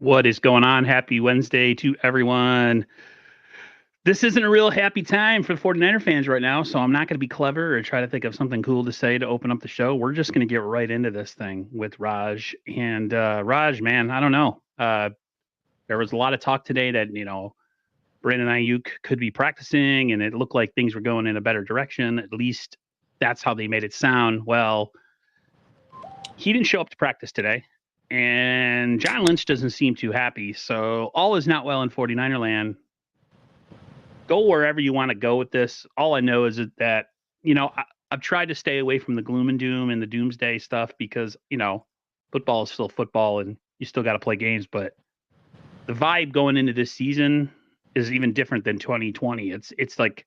What is going on? Happy Wednesday to everyone. This isn't a real happy time for the 49er fans right now, so I'm not going to be clever or try to think of something cool to say to open up the show. We're just going to get right into this thing with Raj. And Raj, man, I don't know. There was a lot of talk today that, Brandon Ayuk could be practicing, and it looked like things were going in a better direction. At least that's how they made it sound. Well, he didn't show up to practice today. And John Lynch doesn't seem too happy. So all is not well in 49er land. Go wherever you want to go with this. All I know is that, I've tried to stay away from the gloom and doom and the doomsday stuff because, football is still football and you still got to play games. But the vibe going into this season is even different than 2020. It's like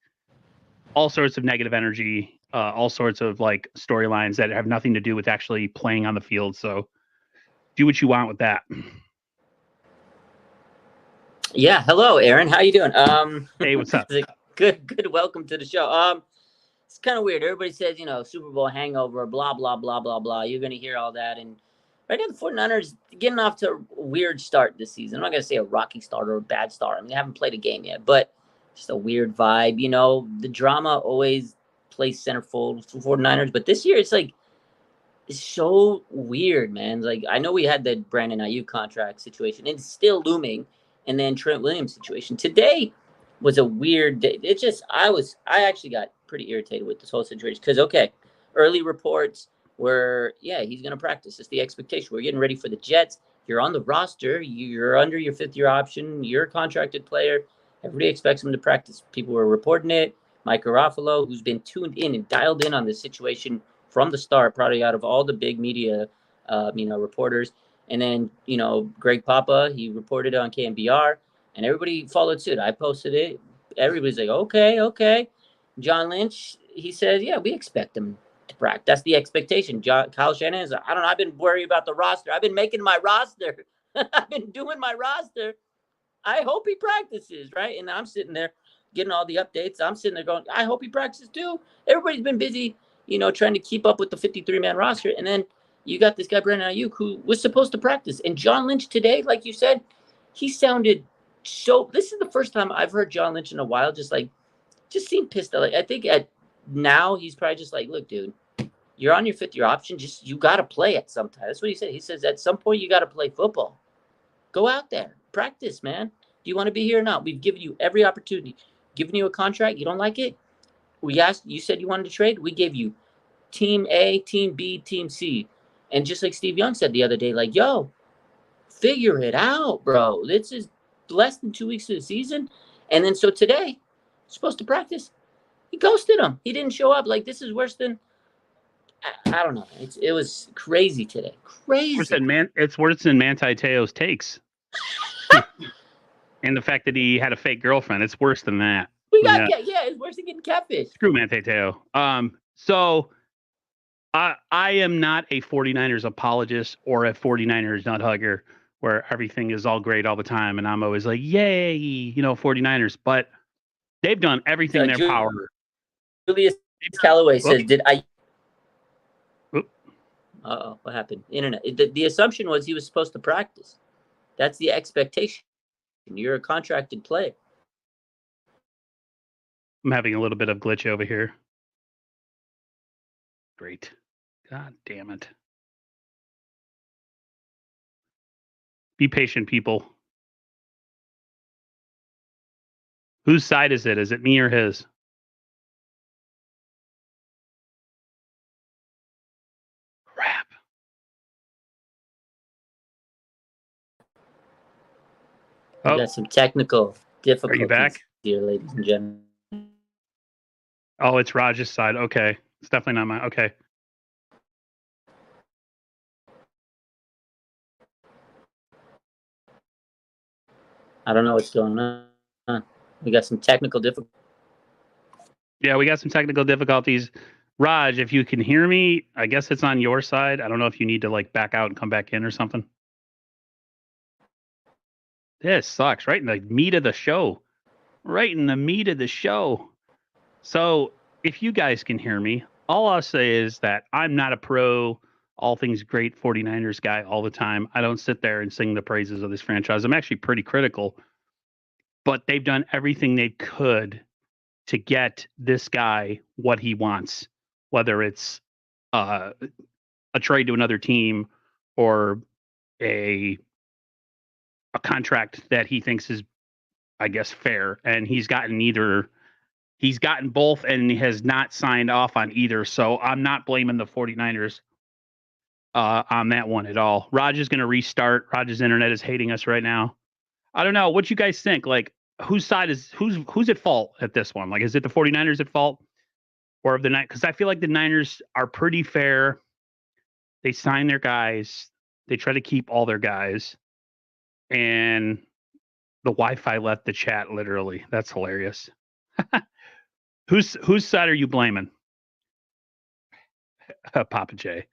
all sorts of negative energy, all sorts of like storylines that have nothing to do with actually playing on the field. So do what you want with that. Yeah, hello, Aaron. How you doing? Hey, what's up? Good. Welcome to the show. It's kind of weird. Everybody says, Super Bowl hangover, blah blah blah blah blah. You're gonna hear all that, and right now the 49ers getting off to a weird start this season. I'm not gonna say a rocky start or a bad start. I mean, they haven't played a game yet, but just a weird vibe. The drama always plays centerfold for 49ers, but this year it's so weird, man. Like, I know we had the Brandon Ayuk contract situation. It's still looming. And then Trent Williams situation. Today was a weird day. I actually got pretty irritated with this whole situation. Because, early reports were, he's going to practice. It's the expectation. We're getting ready for the Jets. You're on the roster. You're under your fifth-year option. You're a contracted player. Everybody expects him to practice. People were reporting it. Mike Garafolo, who's been tuned in and dialed in on this situation from the start, probably out of all the big media, reporters. And then, Greg Papa, he reported on KMBR, and everybody followed suit. I posted it. Everybody's like, okay. John Lynch, he says, yeah, we expect him to practice. That's the expectation. Kyle Shanahan is, I don't know, I've been worried about the roster. I've been making my roster. I've been doing my roster. I hope he practices, right? And I'm sitting there getting all the updates. I'm sitting there going, I hope he practices too. Everybody's been busy, trying to keep up with the 53-man roster. And then you got this guy, Brandon Ayuk, who was supposed to practice. And John Lynch today, like you said, he sounded so – this is the first time I've heard John Lynch in a while just seem pissed. Like, I think now he's probably just like, look, dude, you're on your fifth-year option. Just you got to play at some time. That's what he said. He says at some point you got to play football. Go out there. Practice, man. Do you want to be here or not? We've given you every opportunity. Given you a contract. You don't like it? We asked – you said you wanted to trade. We gave you Team A, Team B, Team C. And just like Steve Young said the other day, like, yo, figure it out, bro. This is less than 2 weeks of the season. And then so today, supposed to practice, he ghosted him. He didn't show up. Like, this is worse than I don't know. It was crazy today. Crazy. It's worse than Manti Te'o's takes. And the fact that he had a fake girlfriend, it's worse than that. It's worse than getting catfish. Screw Manti Te'o. So I am not a 49ers apologist or a 49ers nut hugger where everything is all great all the time. And I'm always like, yay, 49ers. But they've done everything in their power. Julius Callaway says, did I... Uh-oh, what happened? Internet. The assumption was he was supposed to practice. That's the expectation. You're a contracted player. I'm having a little bit of glitch over here. Great. God damn it. Be patient, people. Whose side is it? Is it me or his? Crap. We got some technical difficulties. Are you back? Here, ladies and gentlemen. Oh, it's Raj's side. Okay. It's definitely not mine. Okay. I don't know what's going on. We got some technical difficulties. Yeah, we got some technical difficulties. Raj, if you can hear me, I guess it's on your side. I don't know if you need to like back out and come back in or something. This sucks. Right in the meat of the show. So if you guys can hear me, all I'll say is that I'm not a pro all things great 49ers guy all the time. I don't sit there and sing the praises of this franchise. I'm actually pretty critical, but they've done everything they could to get this guy what he wants, whether it's uh, a trade to another team or a contract that he thinks is, I guess, fair. And he's gotten either. He's gotten both and he has not signed off on either. So I'm not blaming the 49ers on that one at all. Raj is going to restart. Raj's internet is hating us right now. I don't know. What you guys think? Like, who's at fault at this one? Like, is it the 49ers at fault or of the night? Because I feel like the Niners are pretty fair. They sign their guys. They try to keep all their guys. And the Wi-Fi left the chat literally. That's hilarious. Whose side are you blaming? Papa J.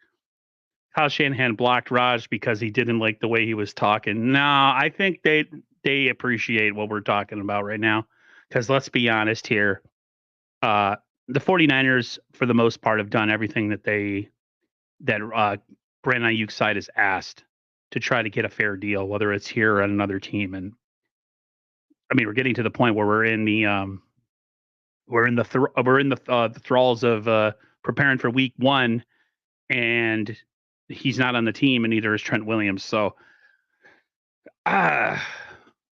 Kyle Shanahan blocked Raj because he didn't like the way he was talking. No, I think they appreciate what we're talking about right now. Because let's be honest here. The 49ers, for the most part, have done everything that Brandon Ayuk's side has asked to try to get a fair deal, whether it's here or at another team. And I mean, we're getting to the point where we're in the thralls of preparing for week 1, and he's not on the team, and neither is Trent Williams. So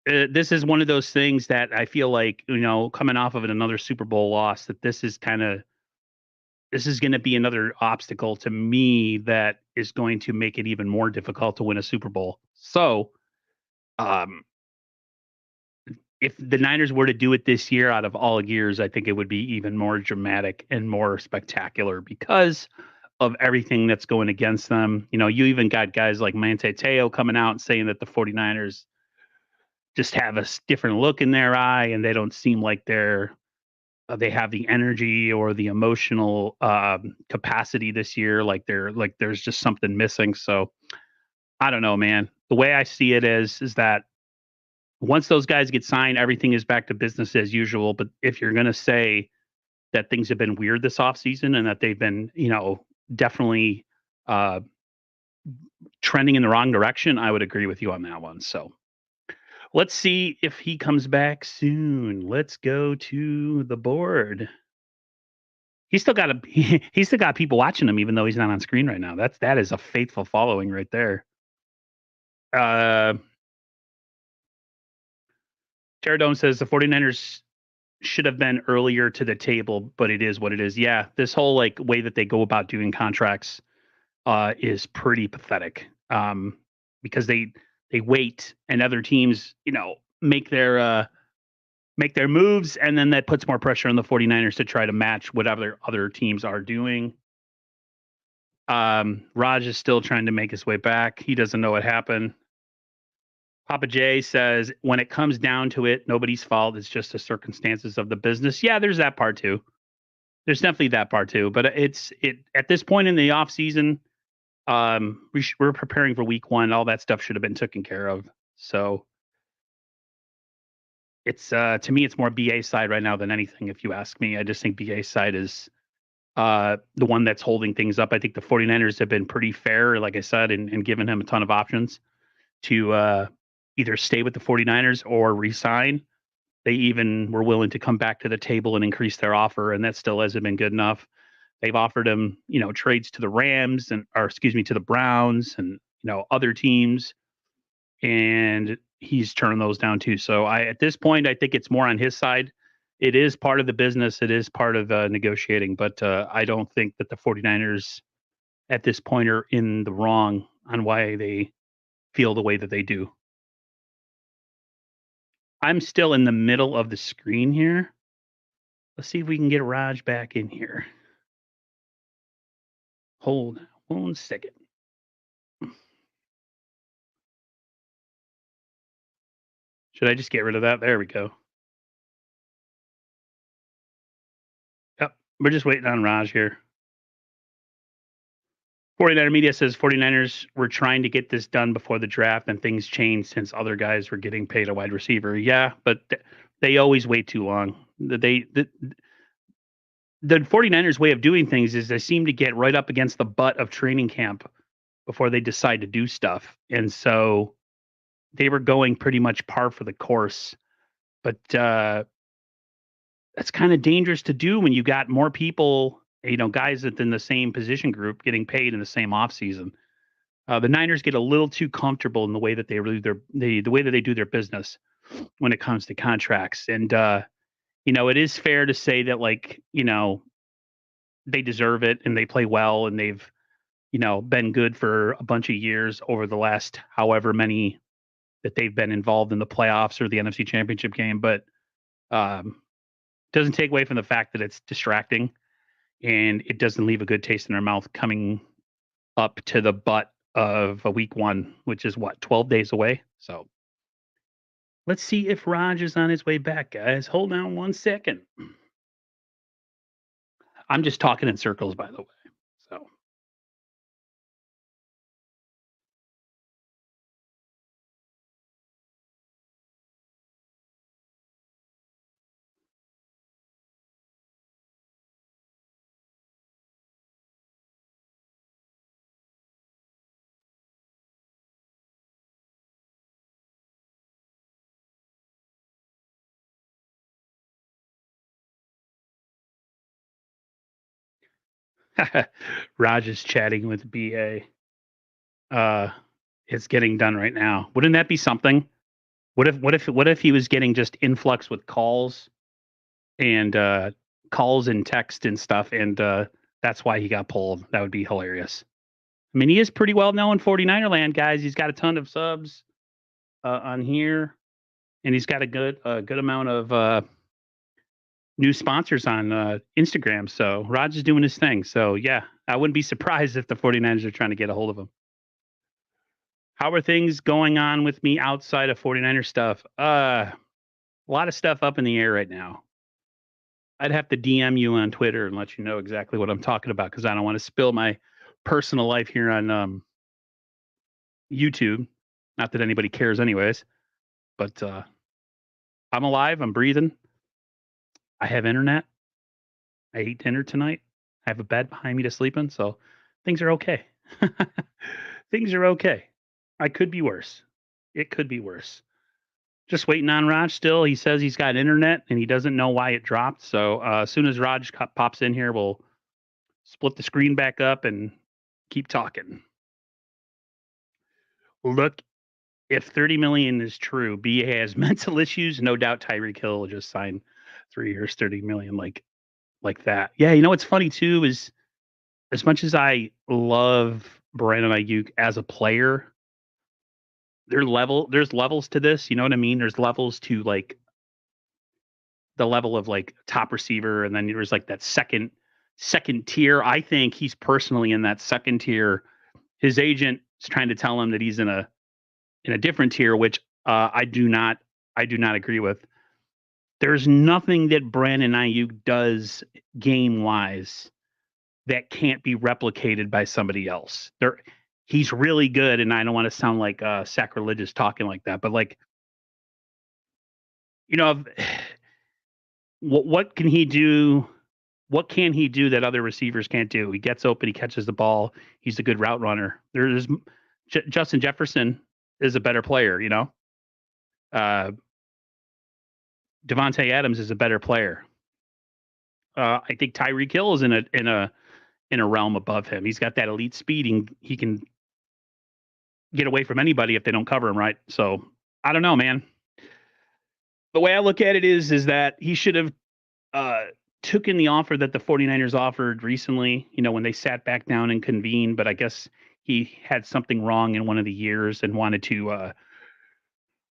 this is one of those things that I feel like, coming off of another Super Bowl loss, that this is going to be another obstacle to me that is going to make it even more difficult to win a Super Bowl. So if the Niners were to do it this year out of all years, I think it would be even more dramatic and more spectacular because of everything that's going against them. You even got guys like Manti Te'o coming out and saying that the 49ers just have a different look in their eye and they don't seem like they have the energy or the emotional capacity this year. Like there's just something missing. So I don't know, man. The way I see it is that once those guys get signed, everything is back to business as usual. But if you're going to say that things have been weird this offseason and that they've been, definitely trending in the wrong direction, I would agree with you on that one. So let's see if he comes back soon. Let's go to the board. He's still got people watching him, even though he's not on screen right now. That is a faithful following right there. Terradome says the 49ers should have been earlier to the table, but it is what it is. Yeah, this whole way that they go about doing contracts is pretty pathetic. Because they wait and other teams, make their moves, and then that puts more pressure on the 49ers to try to match whatever other teams are doing. Raj is still trying to make his way back. He doesn't know what happened. Papa J says, when it comes down to it, nobody's fault. It's just the circumstances of the business. Yeah, there's that part too. There's definitely that part too. But at this point in the off season, we're preparing for week 1. All that stuff should have been taken care of. So it's to me, it's more BA side right now than anything. If you ask me, I just think BA side is the one that's holding things up. I think the 49ers have been pretty fair, like I said, and given him a ton of options to either stay with the 49ers or resign. They even were willing to come back to the table and increase their offer, and that still hasn't been good enough. They've offered him, trades to the Rams to the Browns and, other teams, and he's turned those down too. So at this point, I think it's more on his side. It is part of the business. It is part of negotiating, but I don't think that the 49ers at this point are in the wrong on why they feel the way that they do. I'm still in the middle of the screen here. Let's see if we can get Raj back in here. Hold on 1 second. Should I just get rid of that? There we go. Yep. We're just waiting on Raj here. 49er Media says 49ers were trying to get this done before the draft and things changed since other guys were getting paid a wide receiver. Yeah, but they always wait too long. The 49ers way of doing things is they seem to get right up against the butt of training camp before they decide to do stuff. And so they were going pretty much par for the course. But that's kind of dangerous to do when you got more people, guys within the same position group getting paid in the same offseason. The Niners get a little too comfortable in the way that they really the way that they do their business when it comes to contracts. And it is fair to say that they deserve it and they play well and they've been good for a bunch of years over the last however many that they've been involved in the playoffs or the NFC Championship game, but doesn't take away from the fact that it's distracting and it doesn't leave a good taste in our mouth coming up to the butt of a week one, which is 12 days away. So let's see if Raj is on his way back, guys. Hold on 1 second. I'm just talking in circles, by the way. So Raj is chatting with BA. It's getting done right now. Wouldn't that be something? What if he was getting just influx with calls and text and stuff, and that's why he got pulled? That would be hilarious. I mean, he is pretty well known in 49er land, guys. He's got a ton of subs on here, and he's got a good amount of new sponsors on Instagram. So Raj is doing his thing. So yeah, I wouldn't be surprised if the 49ers are trying to get a hold of him. How are things going on with me outside of 49er stuff? A lot of stuff up in the air right now. I'd have to DM you on Twitter and let you know exactly what I'm talking about because I don't want to spill my personal life here on YouTube. Not that anybody cares anyways, but I'm alive. I'm breathing. I have internet. I ate dinner tonight. I have a bed behind me to sleep in, so things are okay. Things are okay. I could be worse. It could be worse. Just waiting on Raj still. He says he's got internet and he doesn't know why it dropped. So as soon as Raj pops in here, we'll split the screen back up and keep talking. Look, if 30 million is true, BA has mental issues. No doubt Tyreek Hill will just sign 3 years, 30 million like that. Yeah, what's funny too is as much as I love Brandon Ayuk as a player, there's levels to this, you know what I mean? There's levels to like the level of like top receiver, and then there's like that second tier. I think he's personally in that second tier. His agent is trying to tell him that he's in a different tier, which I do not agree with. There's nothing that Brandon Ayuk does game wise that can't be replicated by somebody else. He's really good, and I don't want to sound like sacrilegious talking like that, but like, what can he do? What can he do that other receivers can't do? He gets open, he catches the ball. He's a good route runner. There's Justin Jefferson is a better player, Devontae Adams is a better player. I think Tyreek Hill is in a realm above him. He's got that elite speed, and he can get away from anybody if they don't cover him right. So I don't know, man. The way I look at it is that he should have taken the offer that the 49ers offered recently, when they sat back down and convened, but I guess he had something wrong in one of the years and wanted to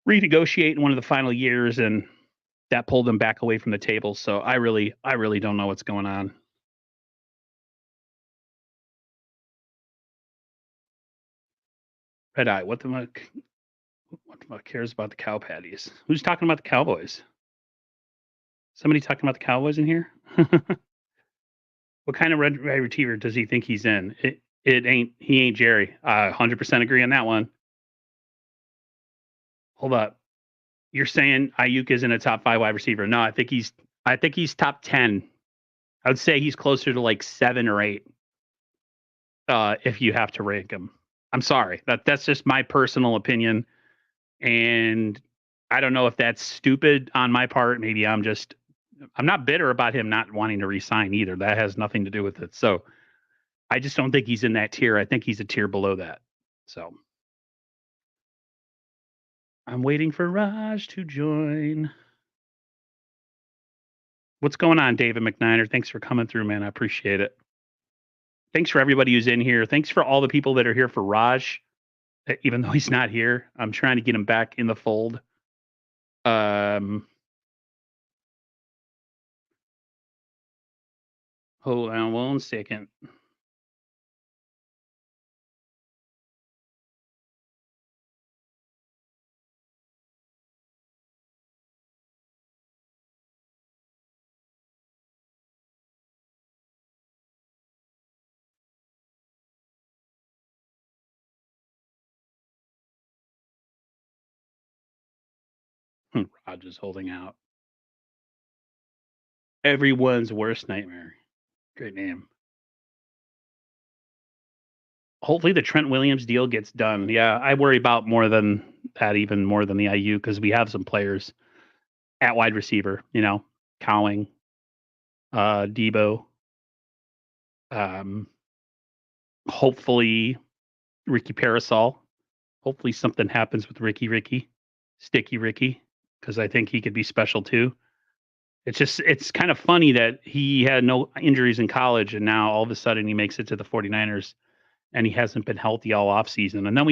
renegotiate in one of the final years, and that pulled him back away from the table. So I really don't know what's going on. Red Eye, what the fuck cares about the cow patties? Who's talking about the Cowboys? Somebody talking about the Cowboys in here? What kind of red receiver does he think he's in? He ain't Jerry. I 100% agree on that one. Hold up. You're saying Ayuk isn't a top 5 wide receiver? No, I think he's top 10. I would say he's closer to like 7 or 8. If you have to rank him. I'm sorry. That's just my personal opinion. And I don't know if that's stupid on my part. Maybe I'm not bitter about him not wanting to resign either. That has nothing to do with it. So I just don't think he's in that tier. I think he's a tier below that. So I'm waiting for Raj to join. What's going on, David McNiner? Thanks for coming through, man. I appreciate it. Thanks for everybody who's in here. Thanks for all the people that are here for Raj, even though he's not here. I'm trying to get him back in the fold. Hold on 1 second. Raj is holding out. Everyone's worst nightmare. Great name. Hopefully the Trent Williams deal gets done. Yeah, I worry about more than that, even more than the IU, because we have some players at wide receiver, Cowing, Debo. Hopefully Ricky Parasol. Hopefully something happens with Sticky Ricky, because I think he could be special too. It's kind of funny that he had no injuries in college and now all of a sudden he makes it to the 49ers and he hasn't been healthy all offseason. And then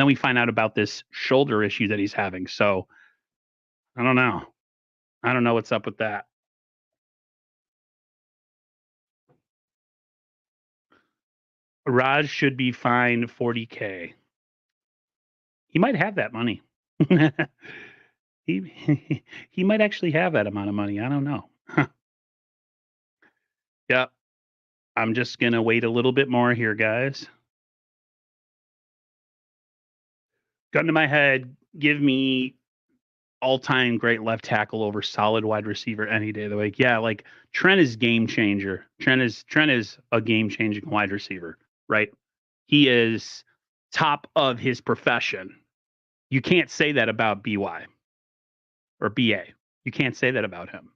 we find out about this shoulder issue that he's having. So I don't know. I don't know what's up with that. Raj should be fined $40K. He might have that money. he might actually have that amount of money. I don't know. Yep. I'm just going to wait a little bit more here, guys. Gun to my head, give me all-time great left tackle over solid wide receiver any day of the week. Yeah, like Trent is game changer. Trent is a game-changing wide receiver, right? He is top of his profession. You can't say that about BY or BA. You can't say that about him.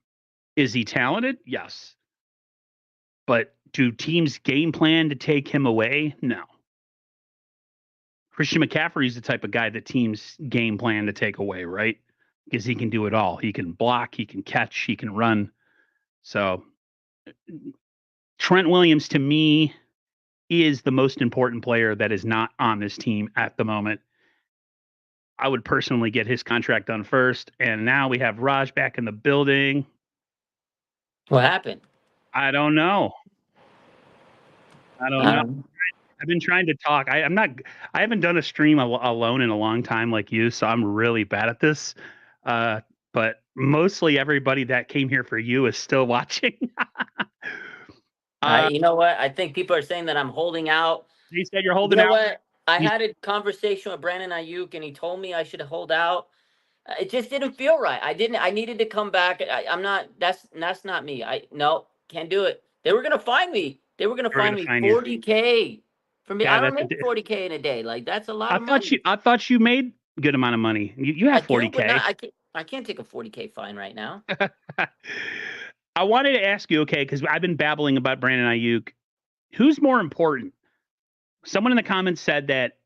Is he talented? Yes. But do teams game plan to take him away? No. Christian McCaffrey is the type of guy that teams game plan to take away, right? Because he can do it all. He can block, he can catch, he can run. So Trent Williams, to me, is the most important player that is not on this team at the moment. I would personally get his contract done first. And now we have Raj back in the building. What happened? I don't know. I've been trying to talk. I haven't done a stream alone in a long time like you, so I'm really bad at this. But mostly everybody that came here for you is still watching. You know what? I think people are saying that I'm holding out. You said you're holding out. You know what? I had a conversation with Brandon Ayuk, and he told me I should hold out. It just didn't feel right. I needed to come back. I'm not. That's not me. No, can't do it. They were gonna find me. They were gonna find me $40K for me. Yeah, I don't make $40K in a day. Like that's a lot of money. I thought you made a good amount of money. You have $40K. I can't take a $40K fine right now. I wanted to ask you, okay, because I've been babbling about Brandon Ayuk. Who's more important? Someone in the comments said that,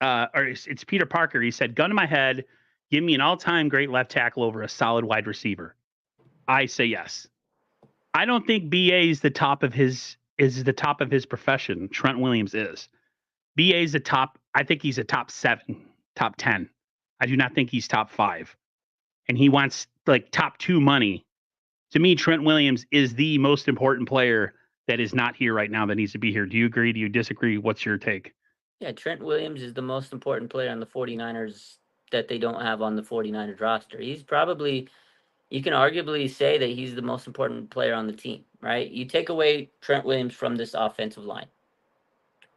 or it's Peter Parker. He said, "Gun to my head, give me an all-time great left tackle over a solid wide receiver." I say yes. I don't think BA is the top of his profession. Trent Williams is. BA is the top. I think he's a top 7, top 10. I do not think he's top 5. And he wants like top 2 money. To me, Trent Williams is the most important player that is not here right now that needs to be here. Do you agree? Do you disagree? What's your take? Yeah, Trent Williams is the most important player on the 49ers that they don't have on the 49ers roster. He's probably, you can arguably say that he's the most important player on the team, right? You take away Trent Williams from this offensive line.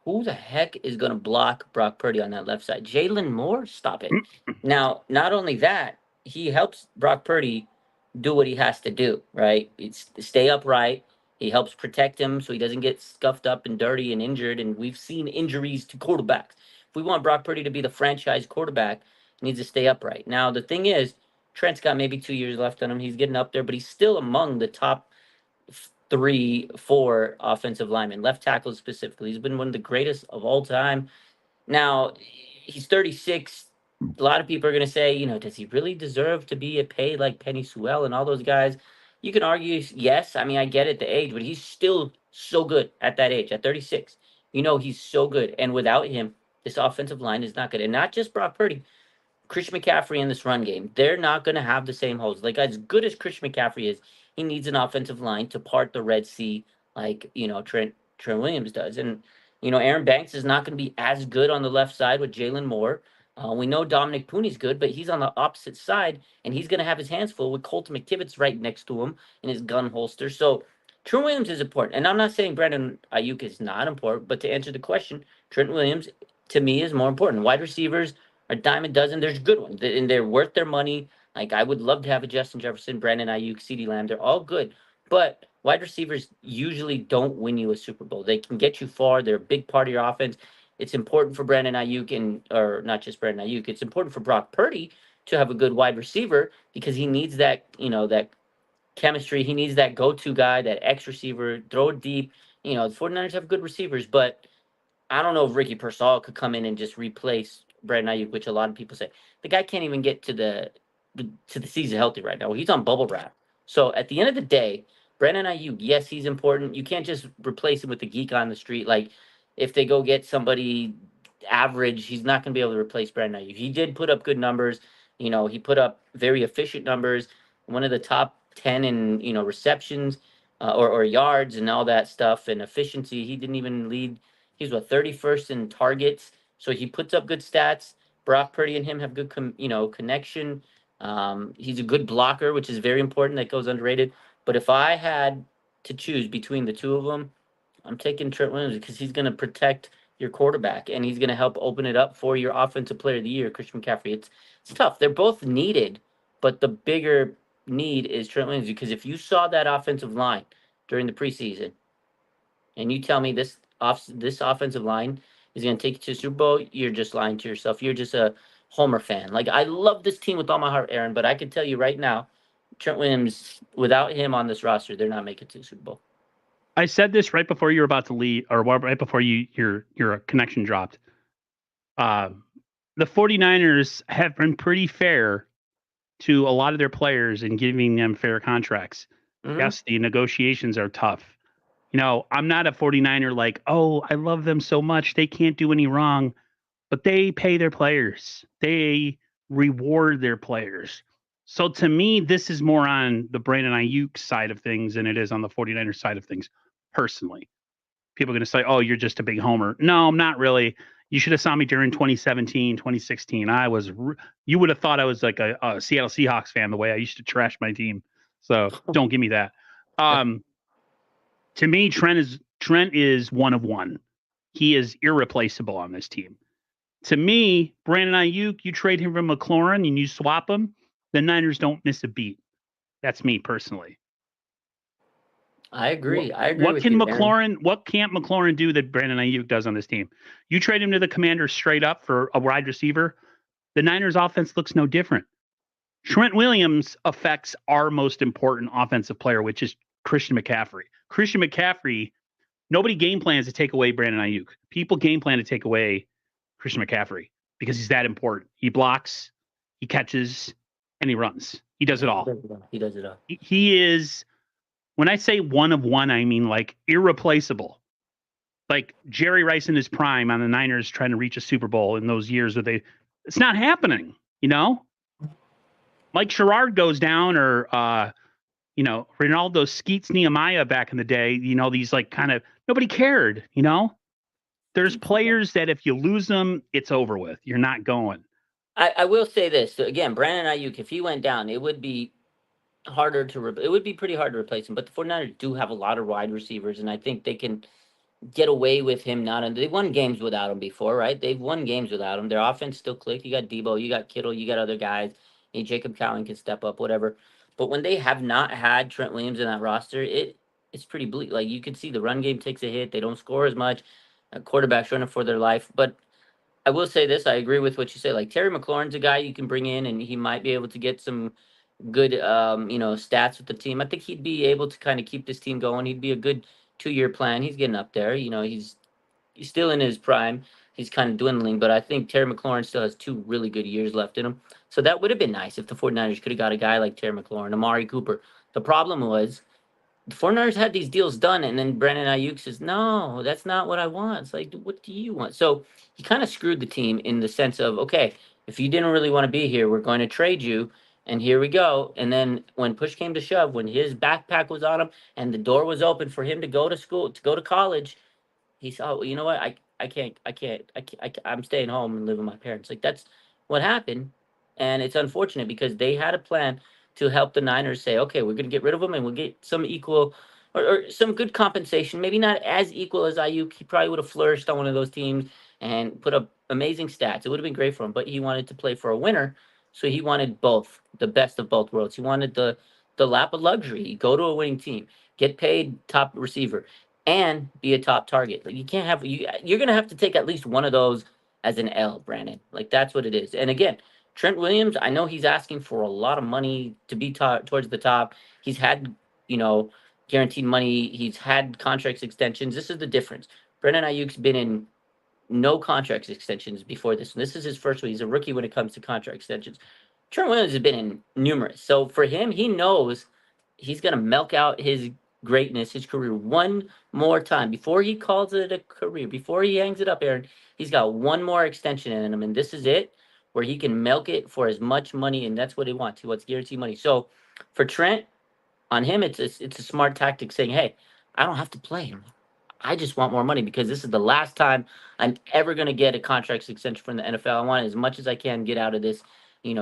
Who the heck is going to block Brock Purdy on that left side? Jalen Moore? Stop it. Now, not only that, he helps Brock Purdy do what he has to do, right? It's stay upright. He helps protect him so he doesn't get scuffed up and dirty and injured. And we've seen injuries to quarterbacks. we want Brock Purdy to be the franchise quarterback, he needs to stay upright. Now, the thing is, Trent's got maybe 2 years left on him. He's getting up there, but he's still among the top 3, 4 offensive linemen, left tackles specifically. He's been one of the greatest of all time. Now, he's 36. A lot of people are going to say, does he really deserve to be paid like Penny Sewell and all those guys? You can argue, yes. I mean, I get it, the age, but he's still so good at that age, at 36. He's so good. And without him, this offensive line is not good. And not just Brock Purdy, Christian McCaffrey in this run game. They're not going to have the same holes. Like, as good as Christian McCaffrey is, he needs an offensive line to part the Red Sea like, Trent Williams does. And, Aaron Banks is not going to be as good on the left side with Jalen Moore. We know Dominic Pooney's good, but he's on the opposite side, and he's going to have his hands full with Colton McKivitz right next to him in his gun holster. So Trent Williams is important. And I'm not saying Brandon Ayuk is not important, but to answer the question, Trent Williams, to me, is more important. Wide receivers are dime a dozen. There's good ones, and they're worth their money. Like, I would love to have a Justin Jefferson, Brandon Ayuk, CeeDee Lamb. They're all good. But wide receivers usually don't win you a Super Bowl. They can get you far. They're a big part of your offense. It's important for Brandon Ayuk or not just Brandon Ayuk. It's important for Brock Purdy to have a good wide receiver because he needs that, that chemistry. He needs that go-to guy, that X receiver, throw it deep. The 49ers have good receivers, but I don't know if Ricky Pearsall could come in and just replace Brandon Ayuk, which a lot of people say. The guy can't even get to the season healthy right now. He's on bubble wrap. So at the end of the day, Brandon Ayuk, yes, he's important. You can't just replace him with the geek on the street. Like, if they go get somebody average, he's not going to be able to replace Brandon Ayuk. He did put up good numbers. He put up very efficient numbers, one of the top 10 in, receptions or yards and all that stuff and efficiency. He didn't even lead. He's 31st in targets. So he puts up good stats. Brock Purdy and him have good, connection. He's a good blocker, which is very important. That goes underrated. But if I had to choose between the two of them, I'm taking Trent Williams because he's going to protect your quarterback and he's going to help open it up for your offensive player of the year, Christian McCaffrey. It's tough. They're both needed, but the bigger need is Trent Williams because if you saw that offensive line during the preseason and you tell me this offensive line is going to take you to the Super Bowl, you're just lying to yourself. You're just a Homer fan. Like, I love this team with all my heart, Aaron, but I can tell you right now, Trent Williams, without him on this roster, they're not making it to the Super Bowl. I said this right before you were about to leave, or right before your connection dropped. The 49ers have been pretty fair to a lot of their players in giving them fair contracts. Mm-hmm. Yes, the negotiations are tough. I'm not a 49er like, oh, I love them so much. They can't do any wrong. But they pay their players. They reward their players. So to me, this is more on the Brandon Ayuk side of things than it is on the 49ers side of things, personally. People are going to say, oh, you're just a big homer. No, I'm not really. You should have saw me during 2017, 2016. You would have thought I was like a Seattle Seahawks fan the way I used to trash my team. So don't give me that. To me, Trent is one of one. He is irreplaceable on this team. To me, Brandon Ayuk, you trade him for McLaurin and you swap him, the Niners don't miss a beat. That's me personally. I agree. What can't McLaurin do that Brandon Ayuk does on this team? You trade him to the Commanders straight up for a wide receiver, the Niners offense looks no different. Trent Williams affects our most important offensive player, which is Christian McCaffrey. Christian McCaffrey, nobody game plans to take away Brandon Ayuk. People game plan to take away Christian McCaffrey because he's that important. He blocks, he catches, and he runs. He does it all. He does it all. He is, when I say one of one, I mean like irreplaceable. Like Jerry Rice in his prime on the Niners trying to reach a Super Bowl in those years where it's not happening, Mike Sherrard goes down or, Ronaldo Skeets Nehemiah back in the day, these like kind of, nobody cared, There's players that if you lose them, it's over with. You're not going. I will say this. So again, Brandon Ayuk, if he went down, it would be it would be pretty hard to replace him. But the 49ers do have a lot of wide receivers, and I think they can get away with him they've won games without him before, right? They've won games without him. Their offense still clicked. You got Debo, you got Kittle, you got other guys. And Jacob Cowan can step up, whatever. But when they have not had Trent Williams in that roster, it's pretty bleak. Like, you can see the run game takes a hit. They don't score as much. Quarterbacks running for their life. But I will say this. I agree with what you say. Like Terry McLaurin's a guy you can bring in, and he might be able to get some good, stats with the team. I think he'd be able to kind of keep this team going. He'd be a good 2-year plan. He's getting up there. He's still in his prime. He's kind of dwindling, but I think Terry McLaurin still has 2 really good years left in him. So that would have been nice if the 49ers could have got a guy like Terry McLaurin, Amari Cooper. The problem was the 49ers had these deals done, and then Brandon Ayuk says, "No, that's not what I want." It's like, what do you want? So he kind of screwed the team in the sense of, okay, if you didn't really want to be here, we're going to trade you, and here we go. And then when push came to shove, when his backpack was on him and the door was open for him to go to school, to go to college, he said, "Oh, you know what? I'm staying home and living with my parents." Like that's what happened, and it's unfortunate because they had a plan to help the Niners say, "Okay, we're going to get rid of him and we'll get some equal or some good compensation. Maybe not as equal as Ayuk. He probably would have flourished on one of those teams and put up amazing stats. It would have been great for him. But he wanted to play for a winner, so he wanted both, the best of both worlds. He wanted the lap of luxury. Go to a winning team, get paid top receiver, and be a top target. Like you can't have you're gonna have to take at least one of those as an L, Brandon. Like that's what it is. And again, Trent Williams, I know he's asking for a lot of money to be towards the top. He's had, you know, guaranteed money. He's had contracts extensions. This is the difference. Brandon Ayuk's been in no contracts extensions before this. And this is his first one. He's a rookie when it comes to contract extensions. Trent Williams has been in numerous. So for him, he knows he's going to milk out his greatness, his career one more time before he calls it a career, before he hangs it up, Aaron. He's got one more extension in him, and this is it where he can milk it for as much money, and that's what he wants. He wants guaranteed money. So for Trent, on him, it's a smart tactic saying, "Hey, I don't have to play him. I just want more money because this is the last time I'm ever going to get a contract extension from the NFL. I want as much as I can get out of this,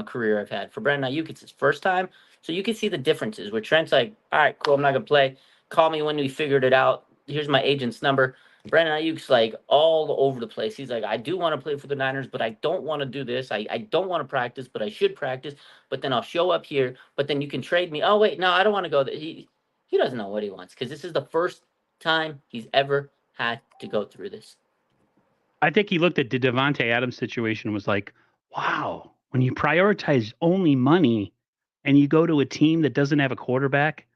career I've had." For Brandon Ayuk, it's his first time, so you can see the differences. Where Trent's like, "All right, cool, I'm not going to play. Call me when we figured it out. Here's my agent's number." Brandon Ayuk's like all over the place. He's like, "I do want to play for the Niners, but I don't want to do this. I don't want to practice, but I should practice. But then I'll show up here. But then you can trade me. Oh wait, no, I don't want to go there." He doesn't know what he wants because this is the first time he's ever had to go through this. I think he looked at the Devontae Adams situation and was like, wow, when you prioritize only money and you go to a team that doesn't have a quarterback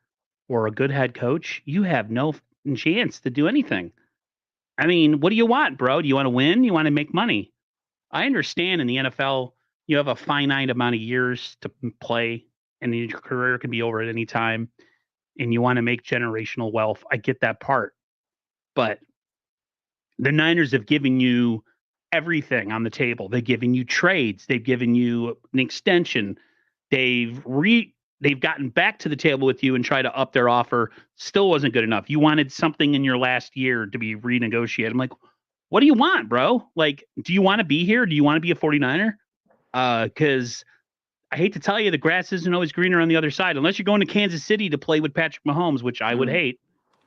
or a good head coach, you have no chance to do anything. I mean, what do you want, bro? Do you want to win? You want to make money? I understand in the NFL, you have a finite amount of years to play and your career can be over at any time and you want to make generational wealth. I get that part. But the Niners have given you everything on the table. They've given you trades. They've given you an extension. They've gotten back to the table with you and tried to up their offer. Still wasn't good enough. You wanted something in your last year to be renegotiated. I'm like, what do you want, bro? Like, do you want to be here? Do you want to be a 49er? Because I hate to tell you, the grass isn't always greener on the other side. Unless you're going to Kansas City to play with Patrick Mahomes, which I would hate.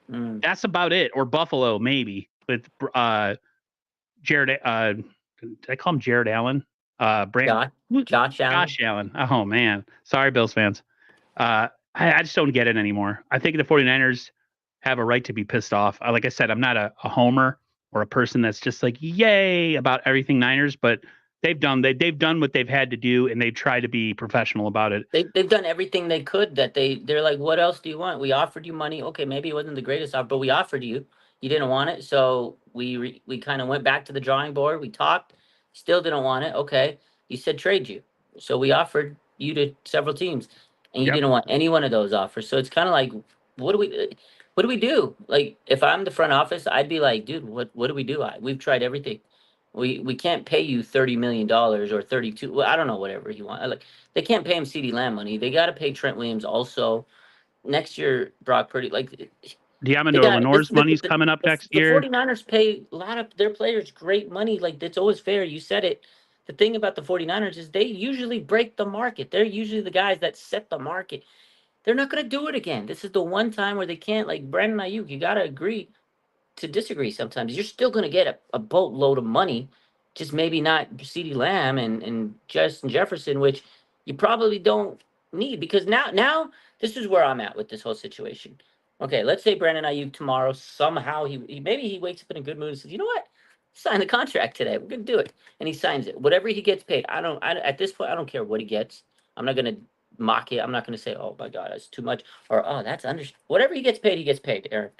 That's about it. Or Buffalo, maybe. With Jared, did I call him Jared Allen? Josh Allen. Josh Allen. Oh, man. Sorry, Bills fans. I just don't get it anymore. I think the 49ers have a right to be pissed off. Like I said, I'm not a homer or a person that's just like, yay, about everything Niners, but they've done what they've had to do, and they've tried to be professional about it. They've done everything they could. They're like, what else do you want? We offered you money. Okay, maybe it wasn't the greatest offer, but we offered you. You didn't want it, so we kind of went back to the drawing board. We talked, still didn't want it. Okay, you said trade you, so we offered you to several teams, and you didn't want any one of those offers. So it's kind of like, what do we do? Like, if I'm the front office, I'd be like, dude, what do we do? We've tried everything. We can't pay you $30 million or 32. Well, I don't know, whatever you want. Like, they can't pay him CeeDee Lamb money. They got to pay Trent Williams also next year. Brock Purdy, like. Deommodore Lenoir's money's coming up next year. The 49ers pay a lot of their players great money. Like, that's always fair. You said it. The thing about the 49ers is they usually break the market. They're usually the guys that set the market. They're not going to do it again. This is the one time where they can't. Like Brandon Ayuk, you got to agree to disagree sometimes. You're still going to get a boatload of money, just maybe not CeeDee Lamb and Justin Jefferson, which you probably don't need, because now this is where I'm at with this whole situation. Okay, let's say Brandon Ayuk tomorrow somehow he maybe he wakes up in a good mood and says, you know what? sign the contract today. We're gonna do it." And he signs it. Whatever he gets paid, at this point, I don't care what he gets. I'm not gonna mock it. I'm not gonna say, "Oh my God, that's too much," or "Oh, that's under." Whatever he gets paid, he gets paid, Aaron.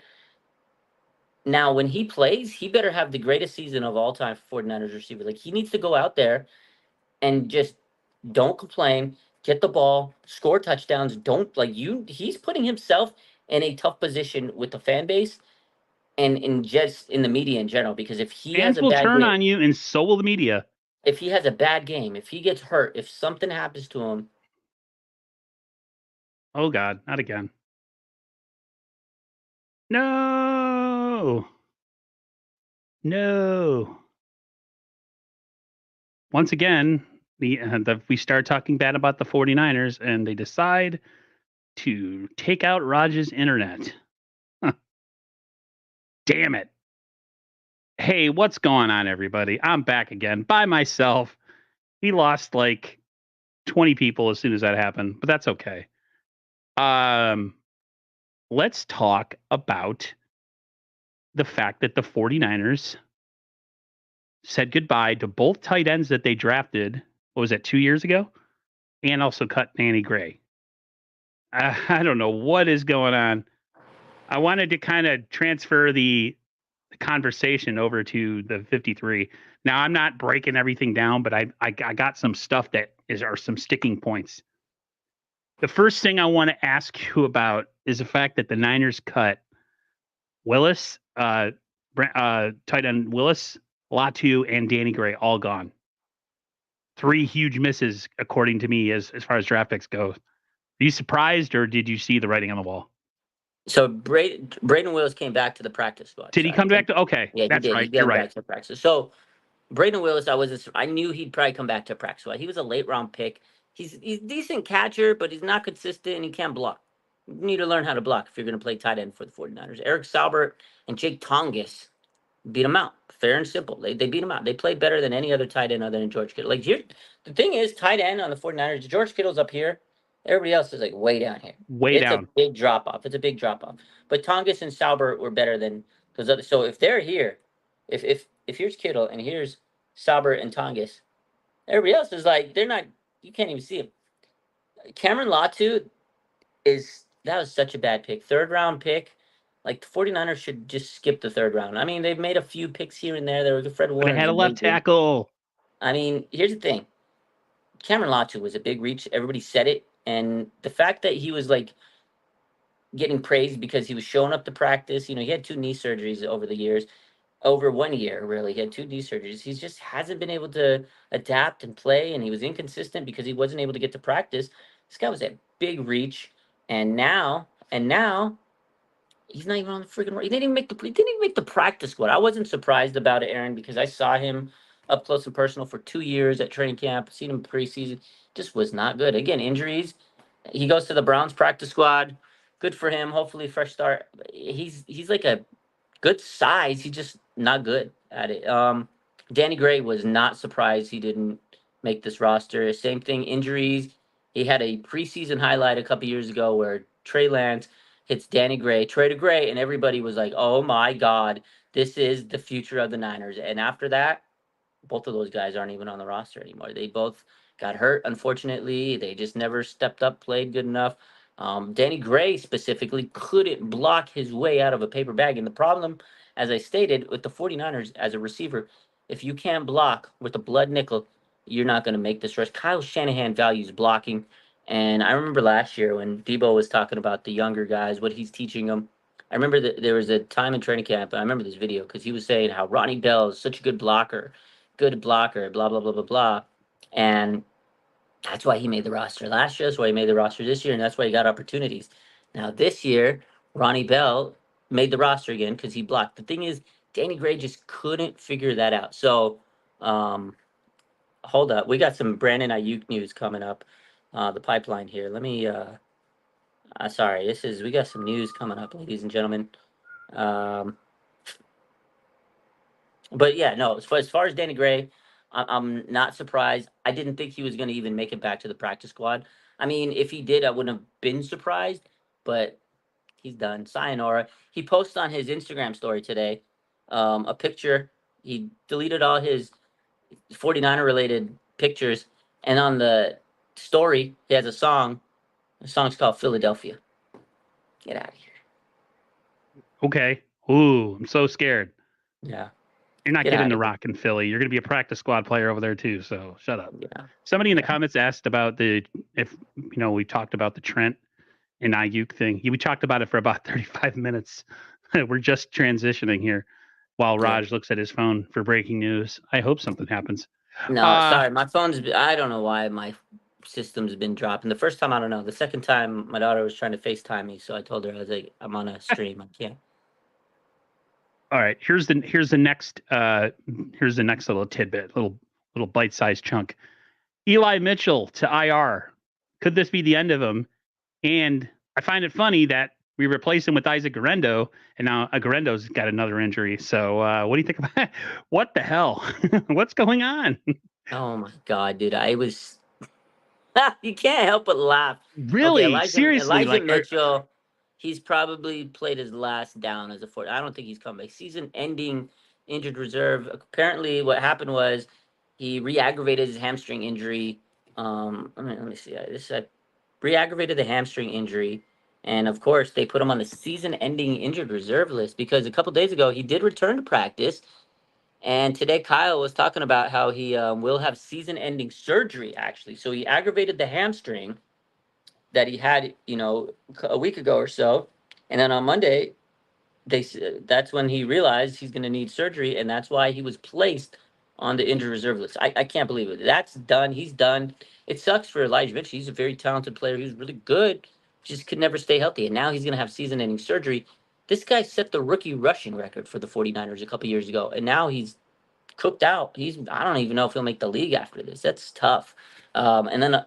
Now, when he plays, he better have the greatest season of all time for 49ers receiver. Like, he needs to go out there and just don't complain, get the ball, score touchdowns. Don't like you. He's putting himself in a tough position with the fan base and in just in the media in general. Because if he has Fans a will bad turn game, on you, and so will the media. if he has a bad game, if he gets hurt, if something happens to him, Oh God, not again. No. No. Once again, we start talking bad about the 49ers and they decide to take out Raj's internet. Huh. Damn it. Hey, what's going on, everybody? I'm back again by myself. We lost like 20 people as soon as that happened, but that's okay. Let's talk about the fact that the 49ers said goodbye to both tight ends that they drafted. What was that, 2 years ago? And also cut Danny Gray. I don't know what is going on. I wanted to kind of transfer the conversation over to the 53. Now, I'm not breaking everything down, but I got some stuff that are some sticking points. The first thing I want to ask you about is the fact that the Niners cut Willis, tight end Willis, Latu, and Danny Gray all gone. 3 huge misses, according to me, as far as draft picks go. Are you surprised, or did you see the writing on the wall? so Braden Willis came back to the practice squad. Did he come back to? Okay, yeah, that's he did. right. He came You're right. back to practice. So Braden Willis, I knew he'd probably come back to practice squad. He was a late round pick. He's a decent catcher, but he's not consistent and he can't block. You need to learn how to block if you're going to play tight end for the 49ers. Eric Saubert and Jake Tonges beat him out. Fair and simple. They beat him out. They played better than any other tight end other than George Kittle. Like, the thing is, tight end on the 49ers, George Kittle's up here. Everybody else is like way down here. Way it's down. a big drop off. It's a big drop off. But Tonges and Saubert were better than those other. So if they're here, if here's Kittle and here's Saubert and Tonges, everybody else is like, they're not, you can't even see him. Cameron Latu that was such a bad pick. 3rd round pick. Like, the 49ers should just skip the 3rd round. I mean, they've made a few picks here and there. There was a Fred Warner. They had a left tackle. I mean, here's the thing. Cameron Latu was a big reach. Everybody said it. And the fact that he was like getting praised because he was showing up to practice, he had 2 knee surgeries over the years. Over 1 year, really. He had 2 knee surgeries. He just hasn't been able to adapt and play, and he was inconsistent because he wasn't able to get to practice. This guy was a big reach, and now he's not even on the freaking. He didn't even make the practice squad. I wasn't surprised about it, Aaron, because I saw him up close and personal for 2 years at training camp. Seen him preseason. Just was not good. Again, injuries. He goes to the Browns practice squad. Good for him. Hopefully, fresh start. He's like a good size. He's just not good at it. Danny Gray was not surprised he didn't make this roster. Same thing, injuries. He had a preseason highlight a couple years ago where Trey Lance hits Danny Gray, Trey to Gray, and everybody was like, "Oh my God, this is the future of the Niners." And after that, both of those guys aren't even on the roster anymore. They both got hurt, unfortunately. They just never stepped up, played good enough. Danny Gray specifically couldn't block his way out of a paper bag. And the problem, as I stated, with the 49ers as a receiver, if you can't block with a blood nickel, you're not going to make this rush. Kyle Shanahan values blocking. And I remember last year when Debo was talking about the younger guys, what he's teaching them. I remember that there was a time in training camp, and I remember this video because he was saying how Ronnie Bell is such a good blocker, blah, blah, blah, blah, blah. And that's why he made the roster last year. That's why he made the roster this year. And that's why he got opportunities. Now, this year, Ronnie Bell made the roster again because he blocked. The thing is, Danny Gray just couldn't figure that out. So, hold up. We got some Brandon Ayuk news coming up. The pipeline here. Let me, sorry. We got some news coming up, ladies and gentlemen. But yeah, no, as far as Danny Gray, I'm not surprised. I didn't think he was going to even make it back to the practice squad. I mean, if he did, I wouldn't have been surprised, but he's done. Sayonara. He posted on his Instagram story today a picture He deleted all his 49er related pictures, and on the story, he has a song. The song's called Philadelphia. Get out of here. Okay. Ooh, I'm so scared. Yeah. You're not Get getting out the of here. rock in Philly. You're going to be a practice squad player over there too. So shut up. Yeah. Somebody in the Yeah. comments asked about if we talked about the Trent and Ayuk thing. We talked about it for about 35 minutes. We're just transitioning here while Yeah. Raj looks at his phone for breaking news. I hope something happens. No, sorry. My phone's. I don't know why my system's been dropping. The first time, I don't know. The second time, my daughter was trying to FaceTime me, so I told her, I was like, I'm on a stream. I can't. All right, here's the next little tidbit, little bite-sized chunk. Eli Mitchell to IR. Could this be the end of him? And I find it funny that we replace him with Isaac Guerendo, and now Guerendo's got another injury. So what do you think about that? What the hell? What's going on? Oh my god, dude! I was. You can't help but laugh. Okay, Really? Seriously? Elijah Mitchell. He's probably played his last down as a 40. I don't think he's come back. Season-ending injured reserve. Apparently, what happened was he re-aggravated his hamstring injury. Let me see. This re-aggravated the hamstring injury, and of course, they put him on the season-ending injured reserve list because a couple days ago he did return to practice. And today, Kyle was talking about how he will have season-ending surgery. Actually, so he aggravated the hamstring that he had, a week ago or so, and then on Monday, that's when he realized he's going to need surgery, and that's why he was placed on the injured reserve list. I can't believe it. That's done. He's done. It sucks for Elijah Mitchell. He's a very talented player. He was really good, just could never stay healthy, and now he's going to have season-ending surgery. This guy set the rookie rushing record for the 49ers a couple years ago, and now he's cooked out. I don't even know if he'll make the league after this. That's tough. And then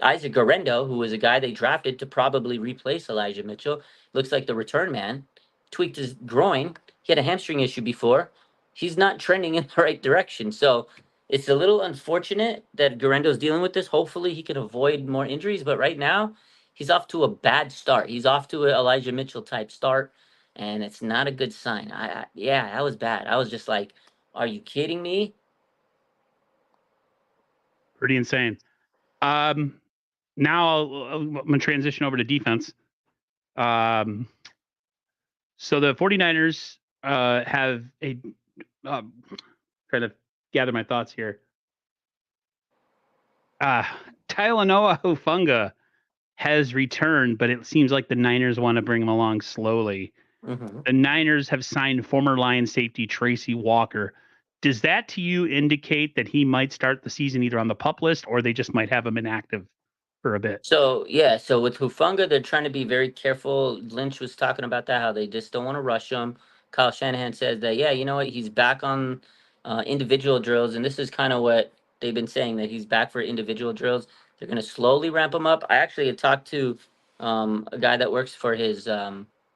Isaac Guerendo, who was a guy they drafted to probably replace Elijah Mitchell, looks like the return man. Tweaked his groin. He had a hamstring issue before. He's not trending in the right direction. So it's a little unfortunate that Guerendo's dealing with this. Hopefully he can avoid more injuries. But right now, he's off to a bad start. He's off to an Elijah Mitchell type start, and it's not a good sign. Yeah, that was bad. I was just like, are you kidding me? Pretty insane. Now I'm going to transition over to defense. So the 49ers have a trying to gather my thoughts here. Talanoa Hufanga has returned, but it seems like the Niners want to bring him along slowly. Mm-hmm. The Niners have signed former Lions safety Tracy Walker. Does that to you indicate that he might start the season either on the PUP list or they just might have him inactive for a bit? So with Hufanga, they're trying to be very careful. Lynch was talking about that, how they just don't want to rush him. Kyle Shanahan says that, you know what, he's back on individual drills, and this is kind of what they've been saying, that he's back for individual drills. They're going to slowly ramp him up. I actually had talked to a guy that works for his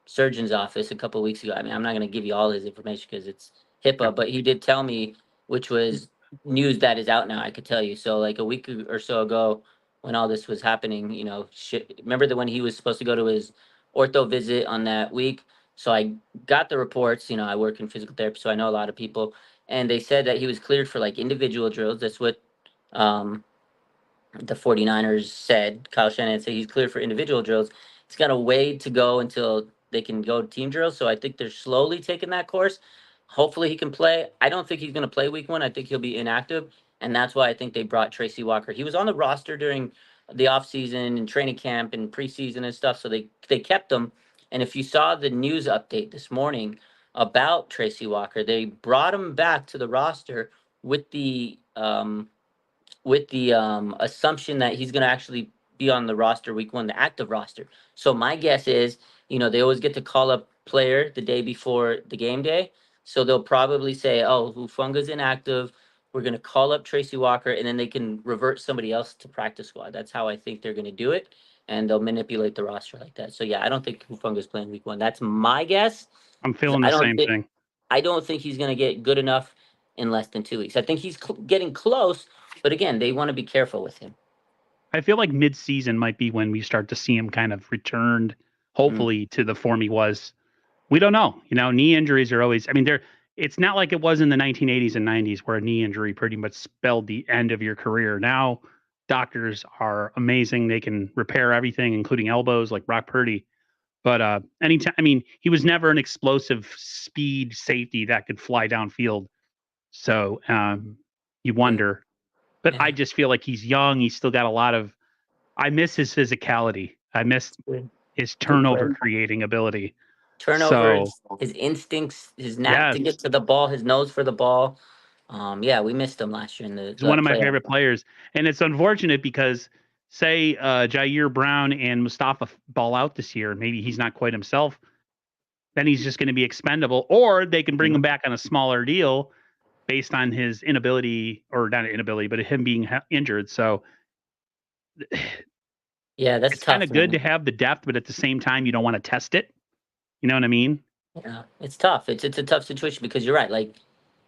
surgeon's office a couple of weeks ago. I mean, I'm not going to give you all his information because it's HIPAA, but he did tell me, which was news that is out now, I could tell you. So like a week or so ago, when all this was happening, remember that when he was supposed to go to his ortho visit on that week. So I got the reports. I work in physical therapy, so I know a lot of people, and they said that he was cleared for like individual drills. That's what the 49ers said. Kyle Shanahan said he's cleared for individual drills. It's got a way to go until they can go to team drills. So I think they're slowly taking that course. Hopefully he can play. I don't think he's going to play week one. I think he'll be inactive. And that's why I think they brought Tracy Walker. He was on the roster during the offseason and training camp and preseason and stuff. So they kept him. And if you saw the news update this morning about Tracy Walker, they brought him back to the roster with the assumption that he's going to actually be on the roster week one, the active roster. So my guess is, they always get to call up player the day before the game day. So they'll probably say, oh, Hufanga's inactive. We're going to call up Tracy Walker, and then they can revert somebody else to practice squad. That's how I think they're going to do it, and they'll manipulate the roster like that. So, yeah, I don't think Hufanga's playing week one. That's my guess. I'm feeling the same thing. I don't think he's going to get good enough in less than 2 weeks. I think he's getting close, but again, they want to be careful with him. I feel like mid-season might be when we start to see him kind of returned, hopefully, to the form he was. We don't know. Knee injuries are always, I mean, it's not like it was in the 1980s and 90s where a knee injury pretty much spelled the end of your career. Now, doctors are amazing. They can repair everything, including elbows, like Brock Purdy. But anytime, I mean, he was never an explosive speed safety that could fly downfield. So you wonder. But I Yeah. just feel like he's young. He's still got a lot of. I miss his physicality. I miss his Good turnover play. creating ability. So Turnovers, his instincts, his knack to yes, get to the ball, his nose for the ball. Yeah, we missed him last year in he's the one of my playoff. favorite players, and it's unfortunate because say Jair Brown and Mustafa ball out this year, maybe he's not quite himself. Then he's just going to be expendable, or they can bring him back on a smaller deal based on his inability, or not inability, but him being injured. So Yeah, that's it's kind tough, of good to man. have the depth, but at the same time, you don't want to test it. You know what I mean? Yeah, it's tough. It's a tough situation because you're right. Like,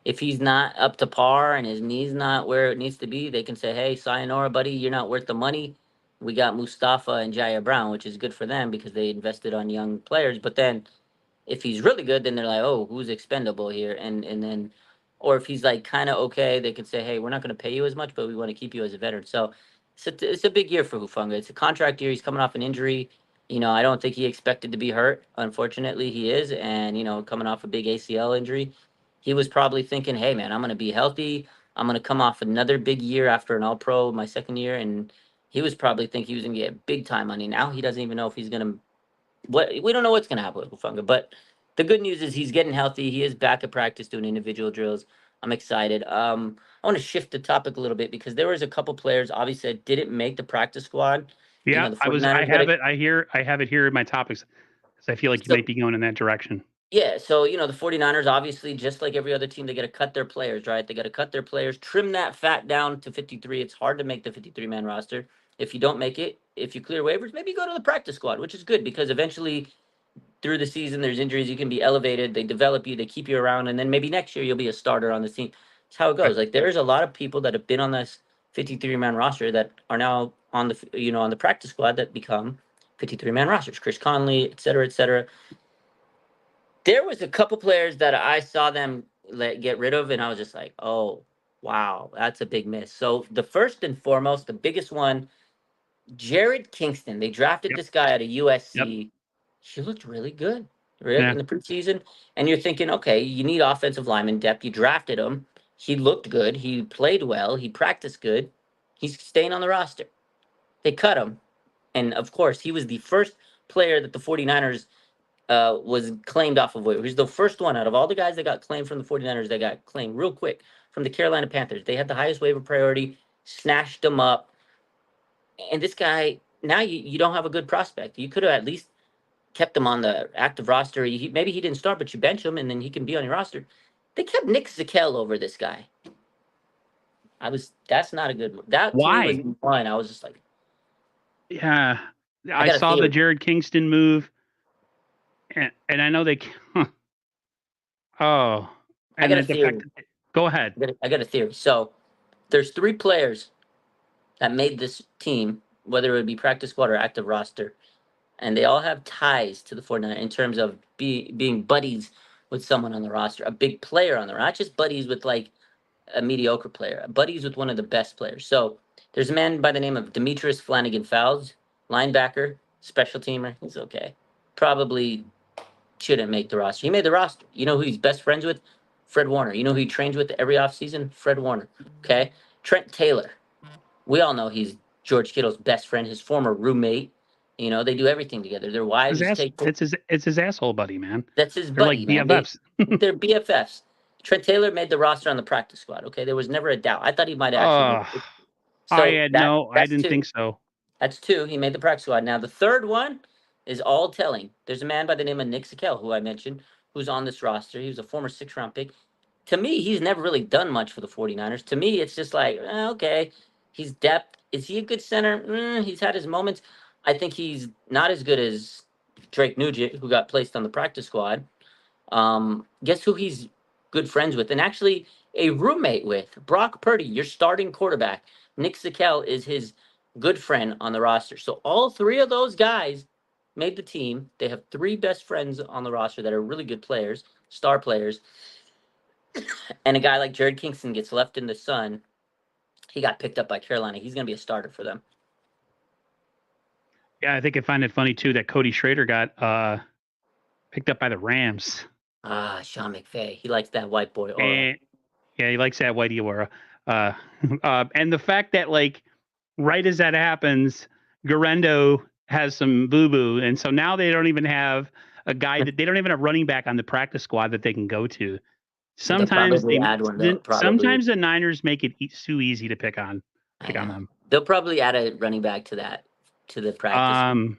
if he's not up to par and his knee's not where it needs to be, they can say, "Hey, sayonara, buddy. You're not worth the money." We got Mustafa and Jair Brown, which is good for them because they invested on young players. But then if he's really good, then they're like, oh, who's expendable here? And then, or if he's like kind of okay, they could say, hey, we're not going to pay you as much, but we want to keep you as a veteran. So it's a big year for Hufanga. It's a contract year. He's coming off an injury. I don't think he expected to be hurt. Unfortunately, he is, and coming off a big ACL injury, he was probably thinking, hey, man, I'm going to be healthy. I'm going to come off another big year after an All Pro my second year, and he was probably thinking he was going to get big time money. Now he doesn't even know if he's going to what we don't know what's going to happen with Hufanga, but the good news is he's getting healthy. He is back at practice doing individual drills. I'm excited. I want to shift the topic a little bit because there was a couple players obviously that didn't make the practice squad. Yeah, The I was. I 49ers got have a it. I have it here in my topics because I feel like you so might be going in that direction. yeah, so the 49ers obviously just like every other team they got to cut their players, right? They got to cut their players, trim that fat down to 53. It's hard to make the 53-man roster. If you don't make it, if you clear waivers, maybe go to the practice squad, which is good because eventually through the season, there's injuries. You can be elevated. They develop you. They keep you around, and then maybe next year you'll be a starter on the team. That's how it Right. goes. Like there's a lot of people that have been on this 53-man roster that are now on the on the practice squad that become 53-man rosters. Chris Conley, et cetera, et cetera. There was a couple players that I saw them get rid of, and I was just like, oh wow, that's a big miss. So the first and foremost, the biggest one, Jared Kingston. They drafted Yep. this guy out of Yep. USC. He looked really good, right, Yeah. in the preseason. And you're thinking, okay, you need offensive lineman depth. You drafted him. He looked good. He played well. He practiced good. He's staying on the roster. They cut him. And of course, he was the first player that the 49ers was claimed off of waivers. He's the first one out of all the guys that got claimed from the 49ers that got claimed real quick from the Carolina Panthers. They had the highest waiver priority, snatched him up, and this guy, now you don't have a good prospect. You could have at least kept him on the active roster. Maybe he didn't start, but you bench him and then he can be on your roster. They kept Nick Zakelj over this guy. That's not a good one. That to me was Why? one. I was just like, Yeah. I I got a saw the theory. Jared Kingston move, and I know they. Oh, I and got a then the fact. theory. Go ahead. I got a theory. So there's three players that made this team, whether it would be practice squad or active roster, and they all have ties to the 49ers in terms of being buddies with someone on the roster, a big player on the roster, not just buddies with like a mediocre player, buddies with one of the best players. So there's a man by the name of Demetrius Flanagan Fowles, linebacker, special teamer. He's okay. Probably shouldn't make the roster. He made the roster. You know who he's best friends with? Fred Warner. You know who he trains with every offseason? Fred Warner. Okay. Trent Taylor. We all know he's George Kittle's best friend, his former roommate. They do everything together. Their His wives ass. take. It's his asshole buddy, man. That's his They're like buddy, man. BFFs. They're BFFs. Trent Taylor made the roster on the practice squad. Okay, there was never a doubt. I thought he might actually make Oh, it. I So had no. I that's didn't two. think so. That's two. He made the practice squad. Now the third one is all telling. There's a man by the name of Nick Zakelj, who I mentioned, who's on this roster. He was a former 6th-round pick. To me, he's never really done much for the 49ers. To me, it's just like, okay, he's depth. Is he a good center? He's had his moments. I think he's not as good as Drake Nugent, who got placed on the practice squad. Guess who he's good friends with, and actually a roommate with? Brock Purdy, your starting quarterback. Nick Zakelj is his good friend on the roster. So all three of those guys made the team. They have three best friends on the roster that are really good players, star players. and a guy like Jared Kingston gets left in the sun, he got picked up by Carolina. He's going to be a starter for them. Yeah, I think I find it funny too that Cody Schrader got picked up by the Rams. Sean McVay. He likes that white boy aura. And yeah, he likes that whitey aura. And the fact that like right as that happens, Garendo has some boo boo, and so now they don't even have a guy that they don't even have running back on the practice squad that they can go to. Sometimes sometimes the Niners make it too easy to pick on them. They'll probably add a running back to the practice.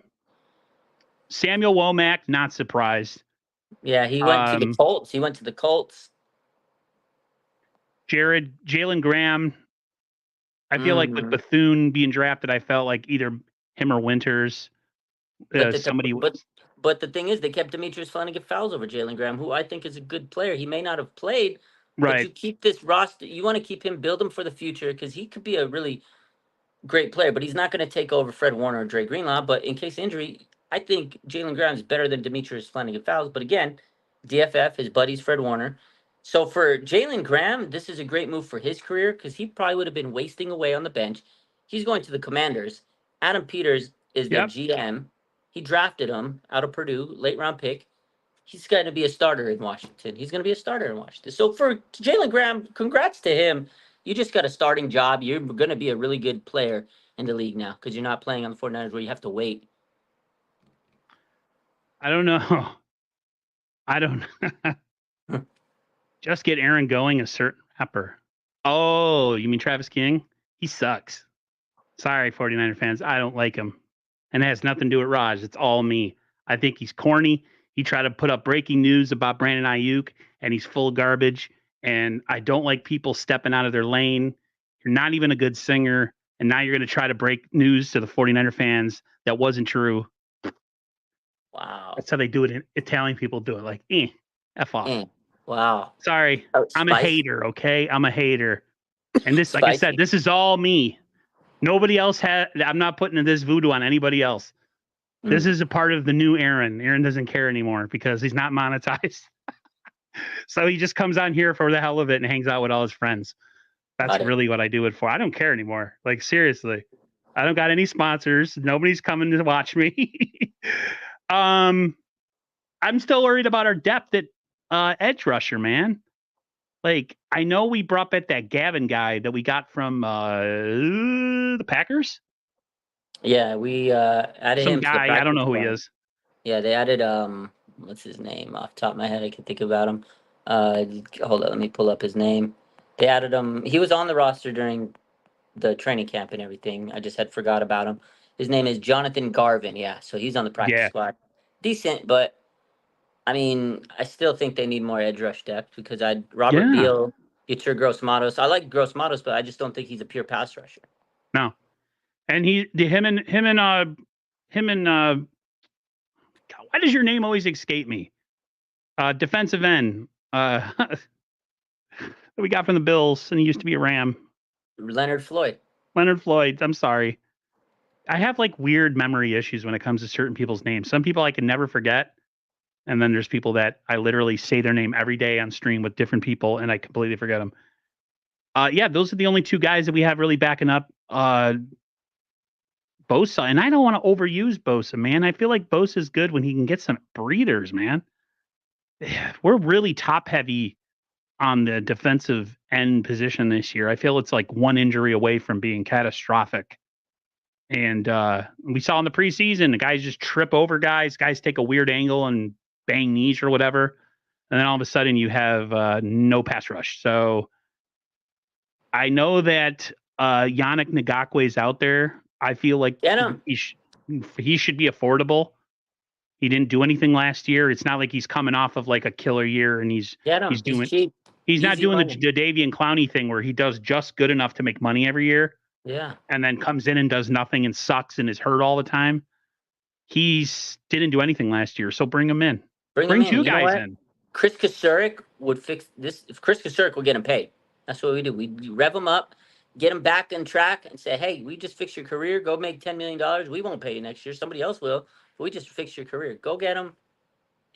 Samuel Womack, not surprised. Yeah, he went to the Colts. Jalen Graham. I feel like with Bethune being drafted, I felt like either him or Winters. But the thing is, they kept Demetrius Flannigan-Fowles over Jalen Graham, who I think is a good player. He may not have played, right? But you keep this roster. You want to keep him, build him for the future, because he could be a really great player. But he's not going to take over Fred Warner or Dre Greenlaw. But in case of injury, I think Jalen Graham is better than Demetrius Flannigan-Fowles. But again, DFF, his buddy's Fred Warner. So for Jalen Graham, this is a great move for his career because he probably would have been wasting away on the bench. He's going to the Commanders. Adam Peters is their GM. He drafted him out of Purdue, late round pick. He's going to be a starter in Washington. So for Jalen Graham, congrats to him. You just got a starting job. You're going to be a really good player in the league now because you're not playing on the 49ers where you have to wait. I don't know. Just get Aaron going, a certain rapper. Oh, you mean Travis King? He sucks. Sorry, 49er fans. I don't like him. And it has nothing to do with Raj. It's all me. I think he's corny. He tried to put up breaking news about Brandon Ayuk, and he's full of garbage. And I don't like people stepping out of their lane. You're not even a good singer. And now you're going to try to break news to the 49er fans that wasn't true. Wow. That's how they do it. Italian people do it. Like, F off. Wow. Sorry. I'm a hater, okay? I'm a hater. And this, like I said, this is all me. Nobody else I'm not putting this voodoo on anybody else. This is a part of the new Aaron. Aaron doesn't care anymore because he's not monetized. So he just comes on here for the hell of it and hangs out with all his friends. That's really what I do it for. I don't care anymore. Like, seriously. I don't got any sponsors. Nobody's coming to watch me. I'm still worried about our depth at edge rusher, man. Like, I know we brought back that Gavin guy that we got from the Packers. Yeah, we added some him. Guy, I don't know who he is. Yeah, they added what's his name? Off the top of my head, I can think about him. Hold on, let me pull up his name. They added him. He was on the roster during the training camp and everything. I just had forgot about him. His name is Jonathan Garvin. Yeah, so he's on the practice squad. Decent, but I mean, I still think they need more edge rush depth because Robert Beal, Yetur Gross-Matos. I like Gross-Matos, but I just don't think he's a pure pass rusher. No, and him and God, why does your name always escape me? Defensive end. We got from the Bills, and he used to be a Ram. Leonard Floyd. I'm sorry. I have like weird memory issues when it comes to certain people's names. Some people I can never forget. And then there's people that I literally say their name every day on stream with different people, and I completely forget them. Those are the only two guys that we have really backing up Bosa. And I don't want to overuse Bosa, man. I feel like Bosa is good when he can get some breathers, man. We're really top heavy on the defensive end position this year. I feel it's like one injury away from being catastrophic. And we saw in the preseason, the guys just trip over guys take a weird angle and bang knees or whatever. And then all of a sudden you have no pass rush. So I know that Yannick Ngakoue is out there. I feel like he should be affordable. He didn't do anything last year. It's not like he's coming off of like a killer year and he's cheap. He's not doing the Jadeveon Clowney thing where he does just good enough to make money every year. Yeah. And then comes in and does nothing and sucks and is hurt all the time. He didn't do anything last year, so bring him in. Bring two guys in. Chris Kasurik would fix this. If Chris Kasurik will get him paid. That's what we do. We rev him up, get him back on track, and say, hey, we just fixed your career. Go make $10 million. We won't pay you next year. Somebody else will. But we just fixed your career. Go get him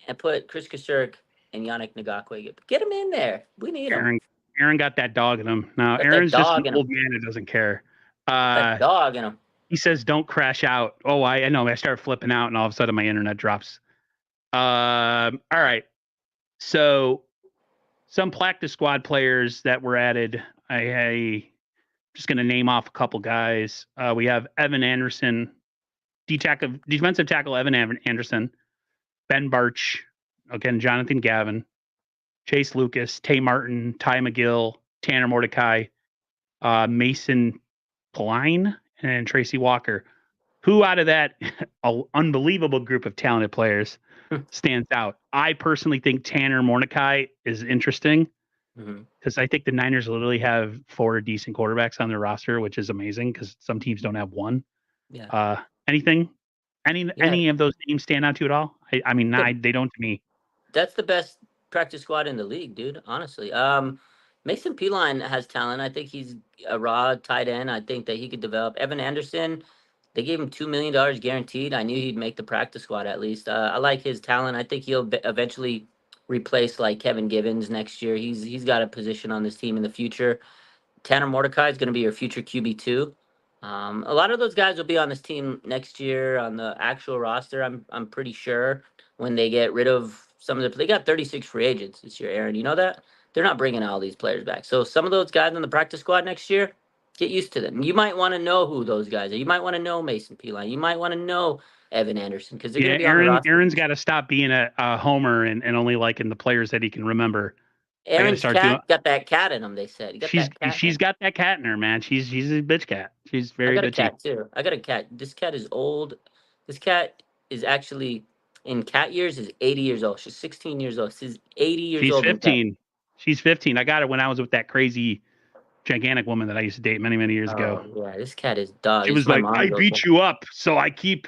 and put Chris Kasurik and Yannick Ngakwe. Get him in there. We need him. Aaron got that dog in him. Now, Got that Aaron's just dog an in old him. man who doesn't care. Got that dog in him. He says, "Don't crash out." Oh, I know. I start flipping out, and all of a sudden, my internet drops. All right. So, some practice squad players that were added. I just going to name off a couple guys. We have Evan Anderson, defensive tackle Evan Anderson, Ben Barch, again Jonathan Gavin, Chase Lucas, Tay Martin, Ty McGill, Tanner Mordecai, Mason Pline, and Tracy Walker. Who out of that unbelievable group of talented players stands out? I personally think Tanner Mordecai is interesting because I think the Niners literally have 4 decent quarterbacks on their roster, which is amazing because some teams don't have one. Yeah. Any of those names stand out to you at all? I mean, they don't to me. That's the best practice squad in the league, dude. Honestly, Mason Pline has talent. I think he's a raw tight end. I think that he could develop. Evan Anderson, they gave him $2 million guaranteed. I knew he'd make the practice squad at least. I like his talent. I think he'll eventually replace like Kevin Givens next year. He's got a position on this team in the future. Tanner Mordecai is going to be your future QB2. A lot of those guys will be on this team next year on the actual roster. I'm pretty sure when they get rid of some of they got 36 free agents this year, Aaron. You know that? They're not bringing all these players back. So some of those guys on the practice squad next year, get used to them. You might want to know who those guys are. You might want to know Mason Pline. You might want to know Evan Anderson because they're going to be on the roster. Aaron's got to stop being a homer and only liking the players that he can remember. Aaron's cat got that cat in him. They said she's got that cat in her, man. She's a bitch cat. She's very bitchy. I got a cat too. I got a cat. This cat is old. This cat is actually in cat years is 80 years old. She's 16 years old. She's 80 years old. She's 15. She's 15. I got her when I was with that crazy, gigantic woman that I used to date many years ago. Yeah, this cat is dog. She was like, "I beat you up, so I keep."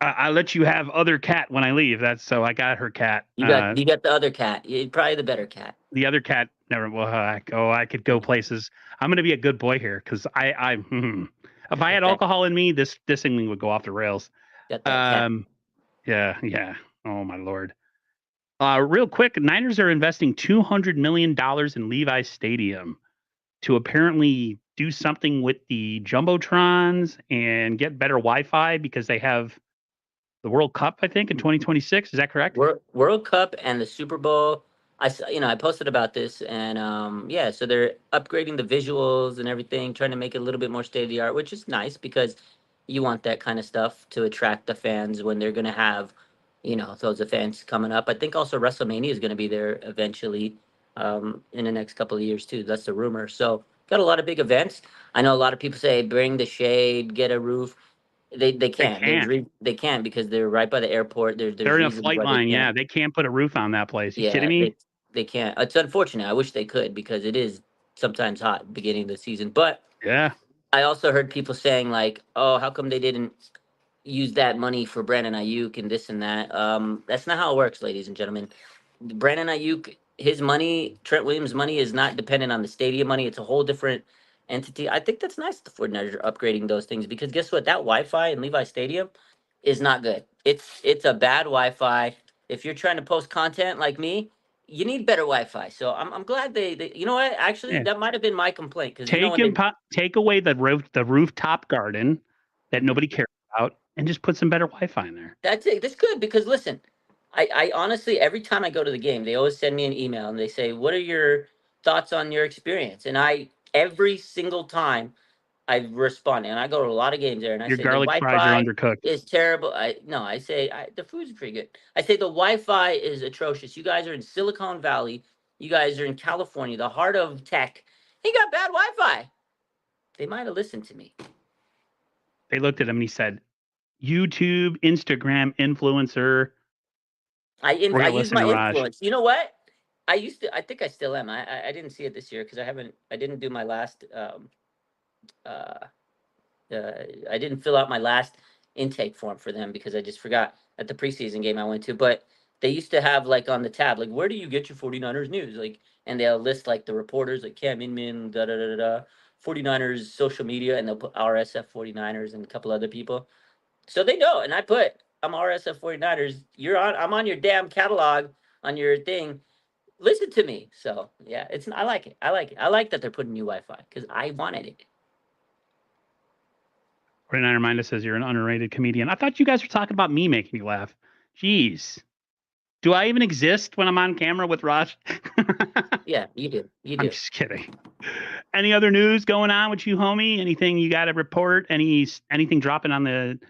I let you have other cat when I leave. That's so I got her cat. You got the other cat. Probably the better cat. The other cat never. Well, I could go places. I'm gonna be a good boy here because if I had alcohol in me, this thing would go off the rails. Yeah. Oh my lord. Real quick, Niners are investing $200 million in Levi's Stadium to apparently do something with the jumbotrons and get better Wi-Fi because they have the World Cup, I think, in 2026. Is that correct? World Cup and the Super Bowl. I posted about this, and so they're upgrading the visuals and everything, trying to make it a little bit more state of the art, which is nice because you want that kind of stuff to attract the fans when they're going to have, those events coming up. I think also WrestleMania is going to be there eventually in the next couple of years too. That's the rumor. So got a lot of big events. I know a lot of people say bring the shade, get a roof. They can't. They can't because they're right by the airport. They're in a flight line. Yeah, they can't put a roof on that place. You kidding me? They can't. It's unfortunate. I wish they could because it is sometimes hot at the beginning of the season. But yeah, I also heard people saying like, "Oh, how come they didn't use that money for Brandon Ayuk and this and that?" That's not how it works, ladies and gentlemen. Brandon Ayuk, his money, Trent Williams' money is not dependent on the stadium money. It's a whole different entity. I think that's nice the 49ers are upgrading those things because guess what? That Wi-Fi in Levi Stadium is not good. It's a bad Wi-Fi. If you're trying to post content like me, you need better Wi-Fi. So I'm glad they you know what? Actually, that might have been my complaint because take away the rooftop garden that nobody cares about and just put some better Wi-Fi in there. That's it. That's good because listen, I honestly every time I go to the game, they always send me an email and they say, "What are your thoughts on your experience?" And every single time I respond, and I go to a lot of games there, and I your say garlic the fries are undercooked. Is terrible. I say the food's pretty good. I say the Wi-Fi is atrocious. You guys are in Silicon Valley. You guys are in California, the heart of tech. He got bad Wi-Fi. They might have listened to me. They looked at him and he said, "YouTube, Instagram influencer." I use my influence. You know what? I think I still am. I didn't see it this year because I didn't do my last I didn't fill out my last intake form for them because I just forgot at the preseason game I went to. But they used to have like on the tab, like, where do you get your 49ers news? Like, and they'll list like the reporters like Cam Inman, 49ers social media, and they'll put RSF 49ers and a couple other people. So they know. And I put, I'm RSF 49ers. I'm on your damn catalog on your thing, listen to me. So yeah, I like it. I like it. I like that they're putting new Wi-Fi because I wanted it. 49er Minda says you're an underrated comedian. I thought you guys were talking about me making you laugh. Jeez. Do I even exist when I'm on camera with Raj? Yeah, you do. You do. I'm just kidding. Any other news going on with you, homie? Anything you got to report? Anything dropping on the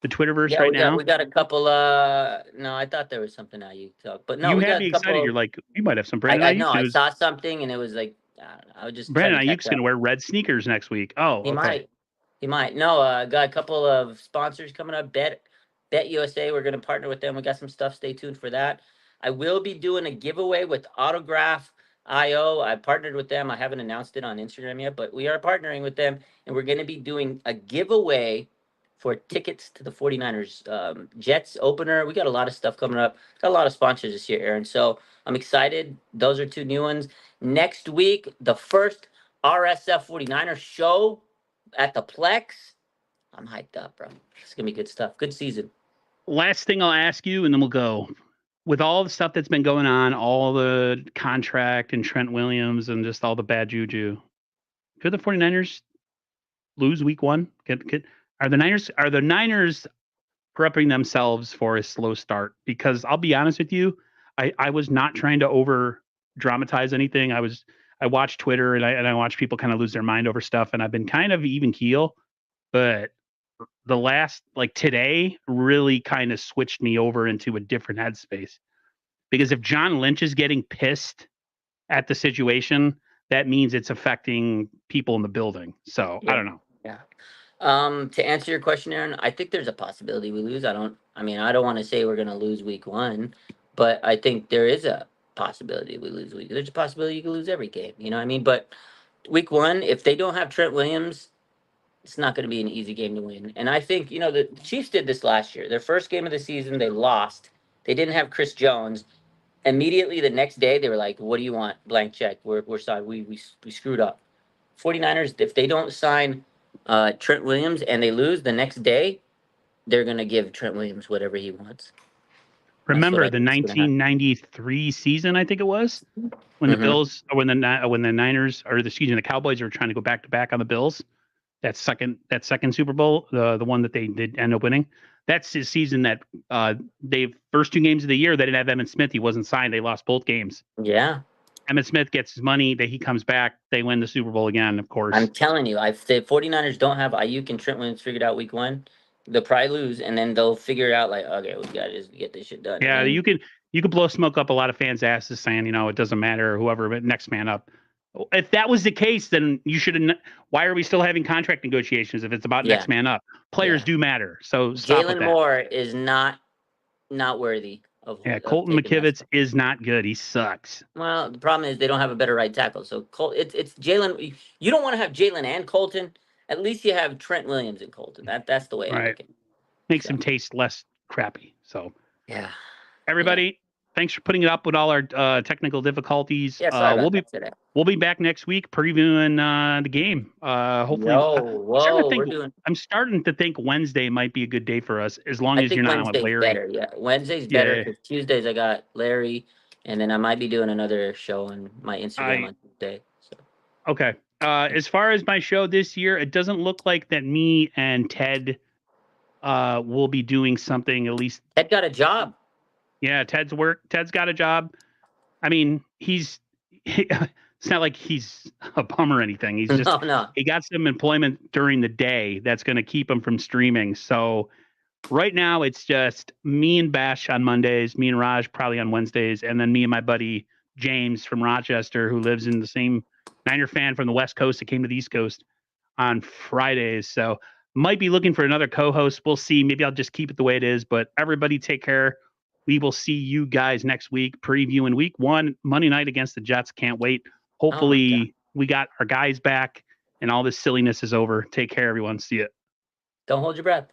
Twitterverse right now? We got a couple. No, I thought there was something out you talk, but no, you we had got me a couple. excited. You're like, you might have some Brandon I Ayuk know. I news. saw something, and it was like, I don't know. I was just Brandon Ayuk's going to wear red sneakers next week. Oh, he okay. might. He might. No, got a couple of sponsors coming up. Bet USA. We're going to partner with them. We got some stuff. Stay tuned for that. I will be doing a giveaway with Autograph.io. I partnered with them. I haven't announced it on Instagram yet, but we are partnering with them, and we're going to be doing a giveaway for tickets to the 49ers Jets opener. We got a lot of stuff coming up. Got a lot of sponsors this year, Aaron. So I'm excited. Those are 2 new ones. Next week, the first RSF 49ers show at the Plex. I'm hyped up, bro. It's going to be good stuff. Good season. Last thing I'll ask you, and then we'll go. With all the stuff that's been going on, all the contract and Trent Williams and just all the bad juju, could the 49ers lose week 1? Are the Niners prepping themselves for a slow start? Because I'll be honest with you, I was not trying to over dramatize anything. I watched Twitter and I watch people kind of lose their mind over stuff, and I've been kind of even keel, but the last, like today, really kind of switched me over into a different headspace. Because if John Lynch is getting pissed at the situation, that means it's affecting people in the building. So I don't know. Yeah. To answer your question, Aaron, I think there's a possibility we lose. I don't want to say we're going to lose week 1, but I think there is a possibility we lose week. There's a possibility you can lose every game. You know what I mean? But week 1, if they don't have Trent Williams, it's not going to be an easy game to win. And I think, the Chiefs did this last year. Their first game of the season, they lost. They didn't have Chris Jones. Immediately the next day, they were like, what do you want? Blank check. We're sorry. We screwed up. 49ers, if they don't sign Trent Williams and they lose the next day, they're going to give Trent Williams whatever he wants. Remember the 1993 season, I think it was, when the Bills, or when the Niners, or the Cowboys were trying to go back to back on the Bills. That second Super Bowl, the one that they did end up winning. That's his season that they first 2 games of the year they didn't have Emmitt Smith. He wasn't signed. They lost both games. Yeah. Emmitt Smith gets his money. He comes back. They win the Super Bowl again, of course. I'm telling you, if the 49ers don't have Ayuk and Trent Williams figured out week 1, they'll probably lose, and then they'll figure out like, okay, we got to just get this shit done. Yeah, you could blow smoke up a lot of fans' asses saying, it doesn't matter, whoever, but next man up. If that was the case, then you should. Why are we still having contract negotiations if it's about next man up? Players do matter. So Jalen Moore is not worthy of. Yeah, Colton McKivitz is not good. He sucks. Well, the problem is they don't have a better right tackle. So it's Jalen. You don't want to have Jalen and Colton. At least you have Trent Williams and Colton. That's the way I look at it. Makes him taste less crappy. So yeah, everybody. Thanks for putting it up with all our technical difficulties. Yeah, we'll be back next week previewing the game. Hopefully, I'm starting to think Wednesday might be a good day for us, as long as you're not on with Larry. Better, yeah. Wednesday's better because Tuesdays I got Larry, and then I might be doing another show on my Instagram on Tuesday. So. Okay. As far as my show this year, it doesn't look like that me and Ted will be doing something. At least Ted got a job. Yeah, Ted's got a job. I mean, it's not like he's a bum or anything. He's just he got some employment during the day that's going to keep him from streaming. So right now it's just me and Bash on Mondays, me and Raj probably on Wednesdays, and then me and my buddy James from Rochester, who lives in the same Niner fan from the West Coast that came to the East Coast, on Fridays. So might be looking for another co-host. We'll see. Maybe I'll just keep it the way it is. But everybody take care. We will see you guys next week, previewing week 1, Monday night against the Jets. Can't wait. Hopefully we got our guys back and all this silliness is over. Take care, everyone. See you. Don't hold your breath.